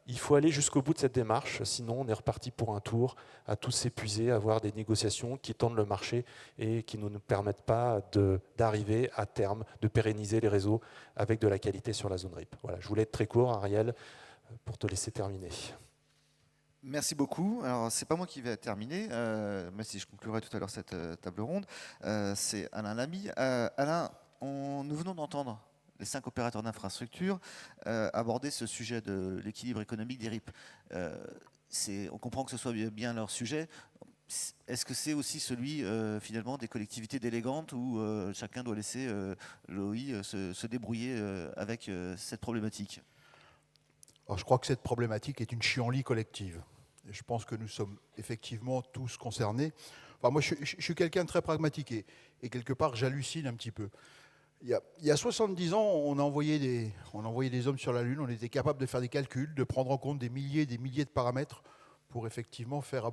Speaker 7: Il faut aller jusqu'au bout de cette démarche, sinon on est reparti pour un tour à tous s'épuiser, à avoir des négociations qui tendent le marché et qui ne nous permettent pas d'arriver à terme, de pérenniser les réseaux avec de la qualité sur la zone RIP. Voilà, je voulais être très court, Ariel, pour te laisser terminer.
Speaker 1: Merci beaucoup. Alors, c'est pas moi qui vais terminer, même si je conclurai tout à l'heure cette table ronde. C'est Alain Lamy. Alain, nous venons d'entendre les 5 opérateurs d'infrastructure aborder ce sujet de l'équilibre économique des RIP. On comprend que ce soit bien leur sujet. Est-ce que c'est aussi celui, finalement, des collectivités délégantes où chacun doit laisser l'OI se débrouiller avec cette problématique ?
Speaker 5: Alors, je crois que cette problématique est une chienlit collective. Et je pense que nous sommes effectivement tous concernés. Enfin, moi, je suis quelqu'un de très pragmatique et quelque part, j'hallucine un petit peu. Il y a 70 ans, on a envoyé des hommes sur la Lune, on était capable de faire des calculs, de prendre en compte des milliers de paramètres pour effectivement faire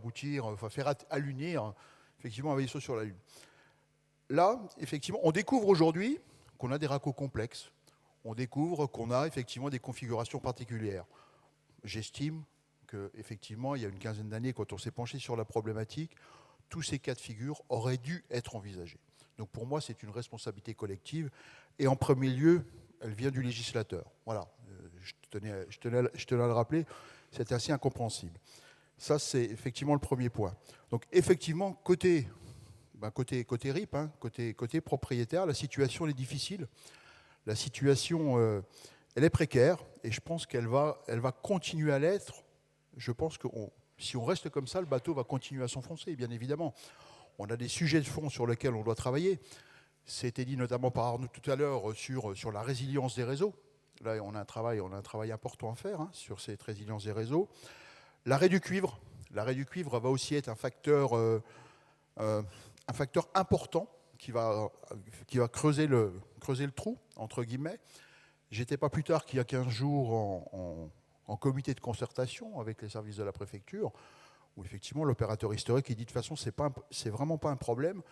Speaker 5: allunir effectivement un vaisseau sur la Lune. Là, effectivement, on découvre aujourd'hui qu'on a des raccords complexes. On découvre qu'on a effectivement des configurations particulières. J'estime qu'effectivement, il y a une quinzaine d'années, quand on s'est penché sur la problématique, tous ces cas de figure auraient dû être envisagés. Donc pour moi, c'est une responsabilité collective. Et en premier lieu, elle vient du législateur. Voilà, je tenais à le rappeler, c'est assez incompréhensible. Ça, c'est effectivement le premier point. Donc effectivement, côté RIP, hein, côté propriétaire, la situation est difficile. La situation, elle est précaire et je pense qu'elle va continuer à l'être. Je pense que si on reste comme ça, le bateau va continuer à s'enfoncer, bien évidemment. On a des sujets de fond sur lesquels on doit travailler. C'était dit notamment par Arnaud tout à l'heure sur la résilience des réseaux. Là, on a un travail important à faire, hein, sur cette résilience des réseaux. L'arrêt du cuivre. L'arrêt du cuivre va aussi être un facteur important qui va creuser le trou, entre guillemets. J'étais pas plus tard qu'il y a 15 jours en comité de concertation avec les services de la préfecture, où effectivement l'opérateur historique il dit de toute façon c'est vraiment pas un problème.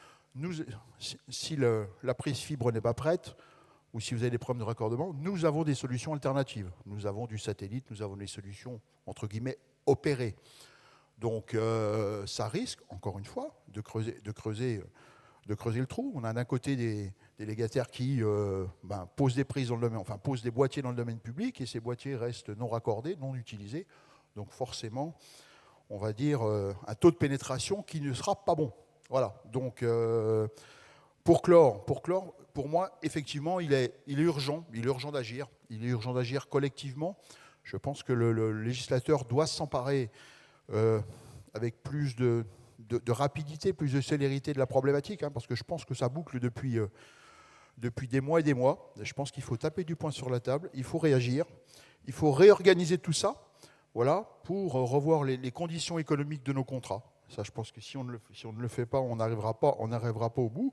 Speaker 5: Si la prise fibre n'est pas prête, ou si vous avez des problèmes de raccordement, nous avons des solutions alternatives. Nous avons du satellite, nous avons des solutions, entre guillemets, opérées. Donc ça risque, encore une fois, de creuser le trou. On a d'un côté des délégataires qui posent des prises dans le domaine, enfin posent des boîtiers dans le domaine public, et ces boîtiers restent non raccordés, non utilisés. Donc forcément, on va dire un taux de pénétration qui ne sera pas bon. Voilà. Donc pour clore, pour moi, effectivement, il est urgent d'agir. Il est urgent d'agir collectivement. Je pense que le législateur doit s'emparer avec plus de rapidité, plus de célérité de la problématique, hein, parce que je pense que ça boucle depuis des mois et des mois. Je pense qu'il faut taper du poing sur la table, il faut réagir, il faut réorganiser tout ça, voilà, pour revoir les conditions économiques de nos contrats. Ça, je pense que si on ne le fait pas, on n'arrivera pas au bout.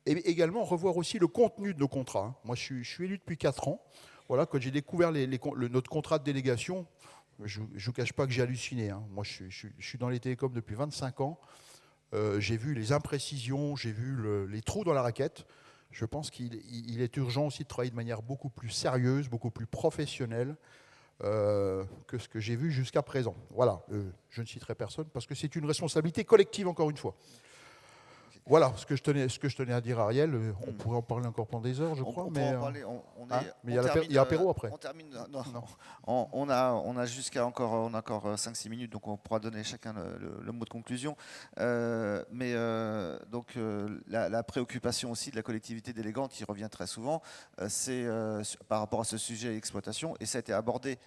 Speaker 5: Et également revoir aussi le contenu de nos contrats. Hein. Moi, je suis élu depuis 4 ans. Voilà, quand j'ai découvert notre contrat de délégation, je ne vous cache pas que j'ai halluciné. Hein. Moi, je suis dans les télécoms depuis 25 ans. J'ai vu les imprécisions, j'ai vu les trous dans la raquette. Je pense qu'il est urgent aussi de travailler de manière beaucoup plus sérieuse, beaucoup plus professionnelle que ce que j'ai vu jusqu'à présent. Voilà, je ne citerai personne parce que c'est une responsabilité collective, encore une fois. Voilà ce que je tenais à dire, Ariel. On pourrait en parler encore pendant des heures, je crois.
Speaker 1: On
Speaker 5: mais
Speaker 1: pourra en parler.
Speaker 5: mais il y a apéro après.
Speaker 1: On termine. Non. On a jusqu'à encore 5-6 minutes, donc on pourra donner chacun le mot de conclusion. Donc la préoccupation aussi de la collectivité d'Élégante, qui revient très souvent, c'est par rapport à ce sujet exploitation, et ça a été abordé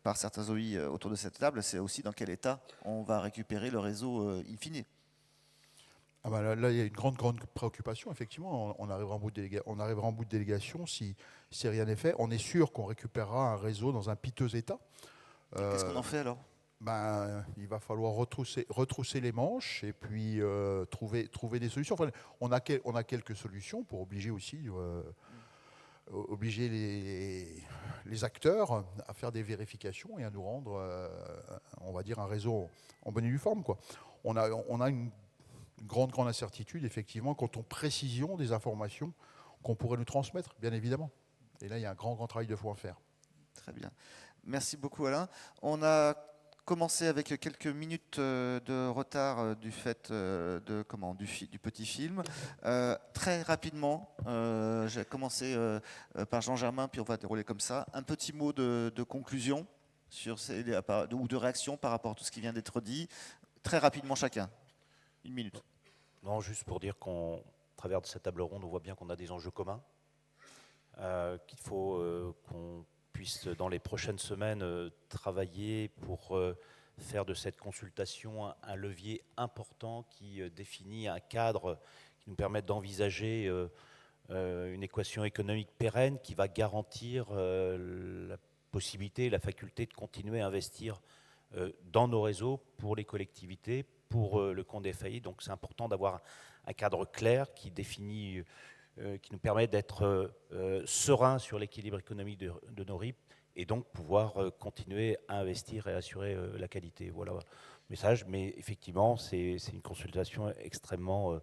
Speaker 1: par certains OI autour de cette table. C'est aussi dans quel état on va récupérer le réseau in fine.
Speaker 5: Ah ben là, il y a une grande préoccupation, effectivement. On arrivera en bout de délégation si rien n'est fait. On est sûr qu'on récupérera un réseau dans un piteux état.
Speaker 1: Qu'est-ce qu'on en fait alors ?
Speaker 5: Il va falloir retrousser les manches et puis trouver des solutions. Enfin, on a quelques solutions pour obliger les acteurs à faire des vérifications et à nous rendre, on va dire, un réseau en bonne et due forme, quoi. On a une grande incertitude, effectivement, quant aux précisions des informations qu'on pourrait nous transmettre, bien évidemment. Et là, il y a un grand travail de fond à faire.
Speaker 1: Très bien. Merci beaucoup, Alain. On a commencé avec quelques minutes de retard du fait du petit film. Très rapidement, j'ai commencé par Jean Germain, puis on va dérouler comme ça. Un petit mot de conclusion ou de réaction par rapport à tout ce qui vient d'être dit. Très rapidement chacun. 1 minute.
Speaker 10: Non, juste pour dire qu'au travers de cette table ronde, on voit bien qu'on a des enjeux communs, qu'il faut qu'on puisse, dans les prochaines semaines, travailler pour faire de cette consultation un levier important qui définit un cadre qui nous permette d'envisager une équation économique pérenne qui va garantir la possibilité, la faculté de continuer à investir dans nos réseaux pour les collectivités, pour le compte des faillites. Donc c'est important d'avoir un cadre clair qui définit, qui nous permet d'être serein sur l'équilibre économique de nos RIP et donc pouvoir continuer à investir et assurer la qualité. Voilà le message. Mais effectivement, c'est une consultation extrêmement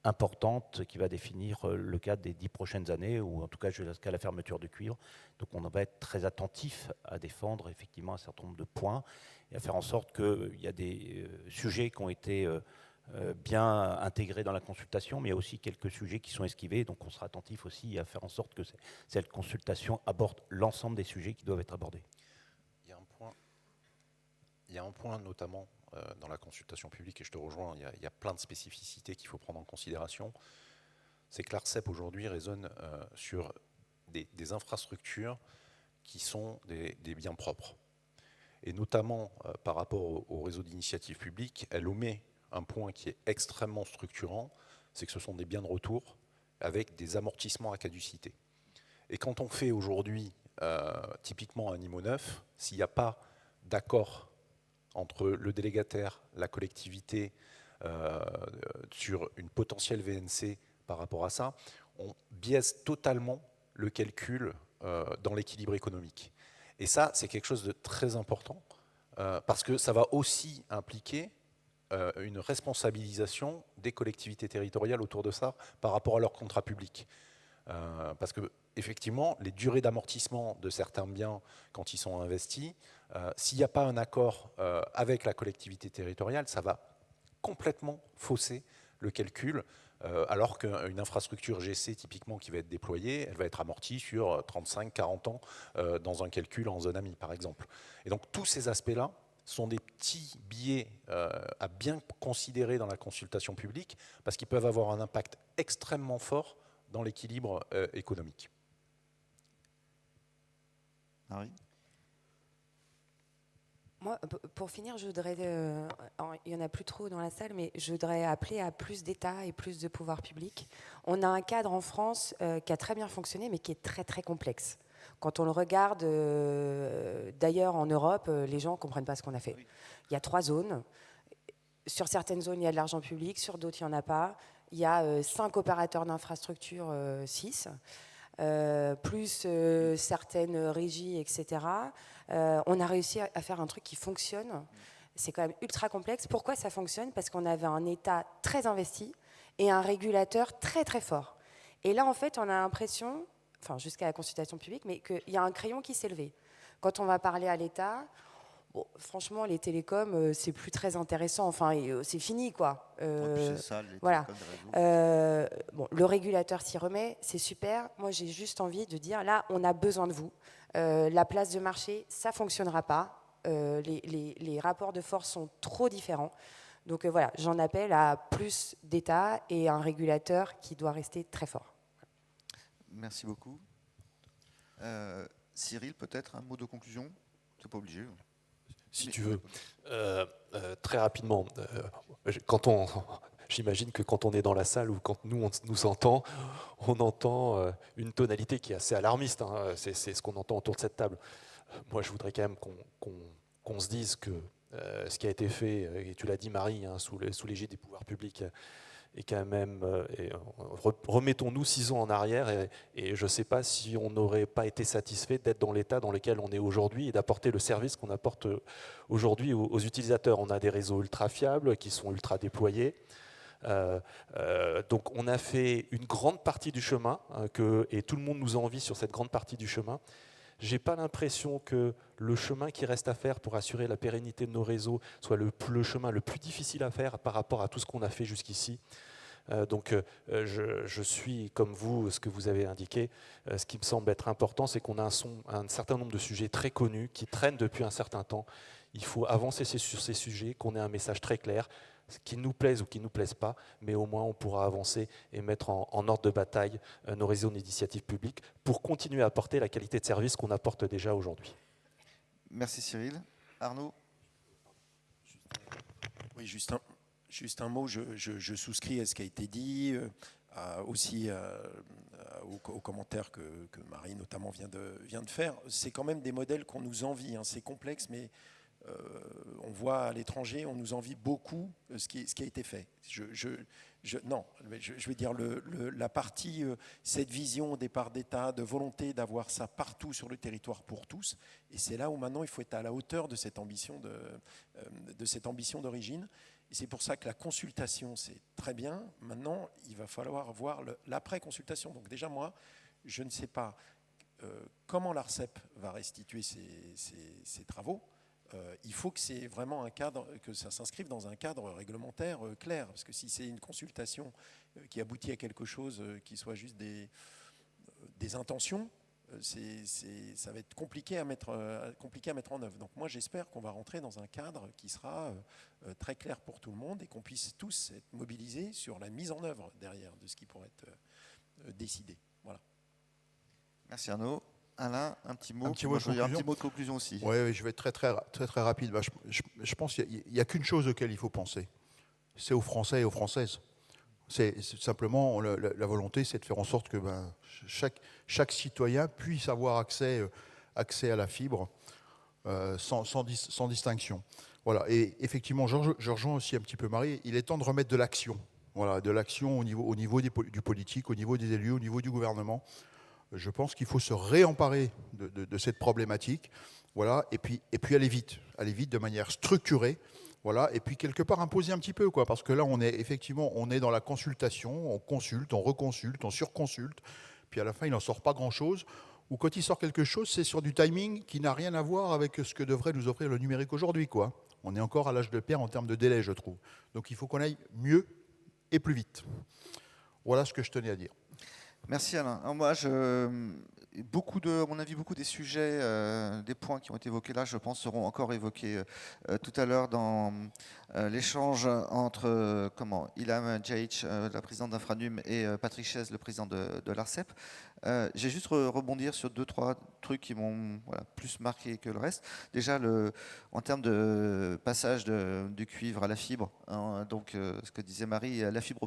Speaker 10: importante qui va définir le cadre des 10 prochaines années, ou en tout cas jusqu'à la fermeture du cuivre. Donc on va être très attentif à défendre effectivement un certain nombre de points et à faire en sorte qu'il y a des sujets qui ont été bien intégrés dans la consultation, mais il y a aussi quelques sujets qui sont esquivés. Donc on sera attentif aussi à faire en sorte que cette consultation aborde l'ensemble des sujets qui doivent être abordés.
Speaker 8: Il y a un point notamment dans la consultation publique, et je te rejoins, il y a plein de spécificités qu'il faut prendre en considération. C'est que l'ARCEP aujourd'hui raisonne sur des infrastructures qui sont des biens propres. Et notamment par rapport au réseau d'initiative publique, elle omet un point qui est extrêmement structurant, c'est que ce sont des biens de retour avec des amortissements à caducité. Et quand on fait aujourd'hui typiquement un IMO neuf, s'il n'y a pas d'accord entre le délégataire, la collectivité, sur une potentielle VNC par rapport à ça, on biaise totalement le calcul dans l'équilibre économique. Et ça, c'est quelque chose de très important, parce que ça va aussi impliquer une responsabilisation des collectivités territoriales autour de ça par rapport à leurs contrats publics. Parce que effectivement, les durées d'amortissement de certains biens, quand ils sont investis, s'il n'y a pas un accord avec la collectivité territoriale, ça va complètement fausser le calcul, alors qu'une infrastructure GC typiquement qui va être déployée, elle va être amortie sur 35-40 ans dans un calcul en zone AMI par exemple. Et donc tous ces aspects-là sont des petits biais à bien considérer dans la consultation publique, parce qu'ils peuvent avoir un impact extrêmement fort dans l'équilibre économique.
Speaker 1: Marie ?
Speaker 9: Moi, pour finir, je voudrais, il n'y en a plus trop dans la salle, mais je voudrais appeler à plus d'État et plus de pouvoir public. On a un cadre en France qui a très bien fonctionné, mais qui est très très complexe. Quand on le regarde d'ailleurs en Europe, les gens ne comprennent pas ce qu'on a fait. Il y a 3 zones. Sur certaines zones, il y a de l'argent public, sur d'autres, il n'y en a pas. Il y a 5 opérateurs d'infrastructure, 6, plus certaines régies, etc. On a réussi à faire un truc qui fonctionne. C'est quand même ultra complexe. Pourquoi ça fonctionne ? Parce qu'on avait un État très investi et un régulateur très très fort. Et là, en fait, on a l'impression, enfin jusqu'à la consultation publique, mais qu'il y a un crayon qui s'est levé. Quand on va parler à l'État, Bon, franchement, les télécoms, c'est plus très intéressant. Enfin, c'est fini, quoi.
Speaker 1: C'est ça, les
Speaker 9: voilà.
Speaker 1: télécoms des réseaux.
Speaker 9: Bon, le régulateur s'y remet, c'est super. Moi, j'ai juste envie de dire, là, on a besoin de vous. La place de marché, ça ne fonctionnera pas. Les rapports de force sont trop différents. Donc voilà, j'en appelle à plus d'État et un régulateur qui doit rester très fort.
Speaker 1: Merci beaucoup. Cyril, peut-être un mot de conclusion? Tu n'es pas obligé.
Speaker 7: Si tu veux. Très rapidement, j'imagine que quand on est dans la salle ou quand nous, on nous entend, on entend une tonalité qui est assez alarmiste. Hein. C'est ce qu'on entend autour de cette table. Moi, je voudrais quand même qu'on se dise que ce qui a été fait, et tu l'as dit Marie, hein, sous l'égide des pouvoirs publics, et quand même, remettons-nous 6 ans en arrière et je ne sais pas si on n'aurait pas été satisfait d'être dans l'état dans lequel on est aujourd'hui et d'apporter le service qu'on apporte aujourd'hui aux utilisateurs. On a des réseaux ultra fiables qui sont ultra déployés. Donc on a fait une grande partie du chemin et tout le monde nous envie sur cette grande partie du chemin. Je n'ai pas l'impression que le chemin qui reste à faire pour assurer la pérennité de nos réseaux soit le chemin le plus difficile à faire par rapport à tout ce qu'on a fait jusqu'ici. Donc je suis comme vous, ce que vous avez indiqué. Ce qui me semble être important, c'est qu'on a un certain nombre de sujets très connus qui traînent depuis un certain temps. Il faut avancer sur ces sujets, qu'on ait un message très clair, qu'il nous plaise ou qu'il ne nous plaise pas, mais au moins on pourra avancer et mettre en ordre de bataille nos réseaux d'initiative publique pour continuer à apporter la qualité de service qu'on apporte déjà aujourd'hui.
Speaker 1: Merci Cyril. Arnaud?
Speaker 2: Oui, juste un mot, je souscris à ce qui a été dit, aussi aux commentaires que Marie notamment vient de faire. C'est quand même des modèles qu'on nous envie, hein. C'est complexe, mais on voit à l'étranger, on nous envie beaucoup ce qui a été fait. Je veux dire, la partie, cette vision au départ d'État, de volonté d'avoir ça partout sur le territoire pour tous, et c'est là où maintenant il faut être à la hauteur de cette ambition d'origine. Et c'est pour ça que la consultation, c'est très bien. Maintenant, il va falloir voir l'après-consultation. Donc déjà, moi, je ne sais pas comment l'ARCEP va restituer ses travaux. Il faut que c'est vraiment un cadre, que ça s'inscrive dans un cadre réglementaire clair, parce que si c'est une consultation qui aboutit à quelque chose qui soit juste des intentions, ça va être compliqué à mettre en œuvre. Donc moi j'espère qu'on va rentrer dans un cadre qui sera très clair pour tout le monde et qu'on puisse tous être mobilisés sur la mise en œuvre derrière de ce qui pourrait être décidé. Voilà.
Speaker 1: Merci Arnaud. Alain, un petit mot.
Speaker 5: Un petit mot
Speaker 1: de conclusion aussi.
Speaker 5: Oui, je vais être très rapide. Je pense qu'il n'y a qu'une chose auquel il faut penser. C'est aux Français et aux Françaises. C'est simplement la volonté, c'est de faire en sorte que chaque citoyen puisse avoir accès à la fibre sans distinction. Voilà. Et effectivement, je rejoins aussi un petit peu Marie. Il est temps de remettre de l'action. Voilà, de l'action au niveau du politique, au niveau des élus, au niveau du gouvernement. Je pense qu'il faut se réemparer de cette problématique, voilà, et puis aller vite de manière structurée, voilà, et puis quelque part imposer un petit peu, quoi, parce que là on est dans la consultation, on consulte, on reconsulte, on surconsulte, puis à la fin il n'en sort pas grand-chose, ou quand il sort quelque chose, c'est sur du timing qui n'a rien à voir avec ce que devrait nous offrir le numérique aujourd'hui, quoi. On est encore à l'âge de pierre en termes de délai, je trouve. Donc il faut qu'on aille mieux et plus vite. Voilà ce que je tenais à dire.
Speaker 1: Merci Alain. Alors moi, à mon avis, beaucoup des sujets, des points qui ont été évoqués là, je pense, seront encore évoqués tout à l'heure dans l'échange entre Ilham Djaïch, la présidente d'Infranum, et Patrick Chaise, le président de l'ARCEP. J'ai juste rebondir sur 2-3 trucs qui m'ont plus marqué que le reste. Déjà, en termes de passage du cuivre à la fibre, hein, donc ce que disait Marie, la fibre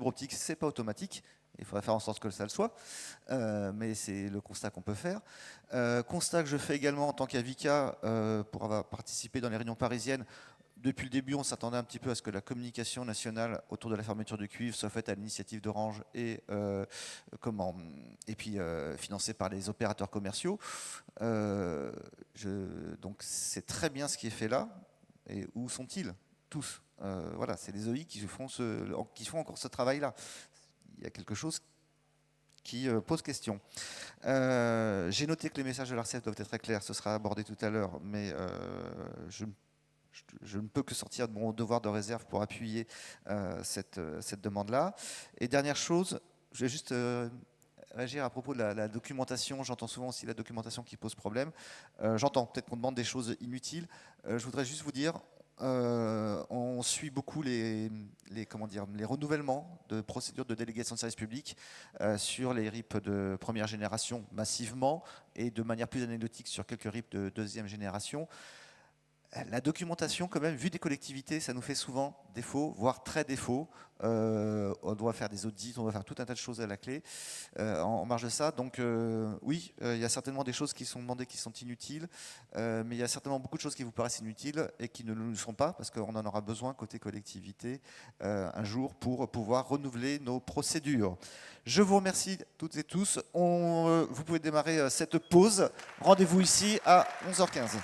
Speaker 1: optique, c'est pas automatique. Il faudrait faire en sorte que ça le soit, mais c'est le constat qu'on peut faire. Constat que je fais également en tant qu'AVICA, pour avoir participé dans les réunions parisiennes. Depuis le début, on s'attendait un petit peu à ce que la communication nationale autour de la fermeture du cuivre soit faite à l'initiative d'Orange et puis financée par les opérateurs commerciaux. Donc c'est très bien ce qui est fait là. Et où sont-ils tous? Voilà, c'est les OI qui font encore ce travail-là. Il y a quelque chose qui pose question. J'ai noté que les messages de l'ARCEP doivent être très clairs, ce sera abordé tout à l'heure, mais je ne peux que sortir de mon devoir de réserve pour appuyer cette demande-là. Et dernière chose, je vais juste réagir à propos de la documentation. J'entends souvent aussi la documentation qui pose problème. J'entends peut-être qu'on demande des choses inutiles. Je voudrais juste vous dire, on suit beaucoup les renouvellements de procédures de délégation de service public sur les RIP de première génération massivement et de manière plus anecdotique sur quelques RIP de deuxième génération. La documentation, quand même, vue des collectivités, ça nous fait souvent défaut, voire très défaut. On doit faire des audits, on doit faire tout un tas de choses à la clé en marge de ça. Donc oui, il y a certainement des choses qui sont demandées qui sont inutiles, mais il y a certainement beaucoup de choses qui vous paraissent inutiles et qui ne le sont pas, parce qu'on en aura besoin côté collectivité un jour pour pouvoir renouveler nos procédures. Je vous remercie toutes et tous. Vous pouvez démarrer cette pause. Rendez-vous ici à 11h15.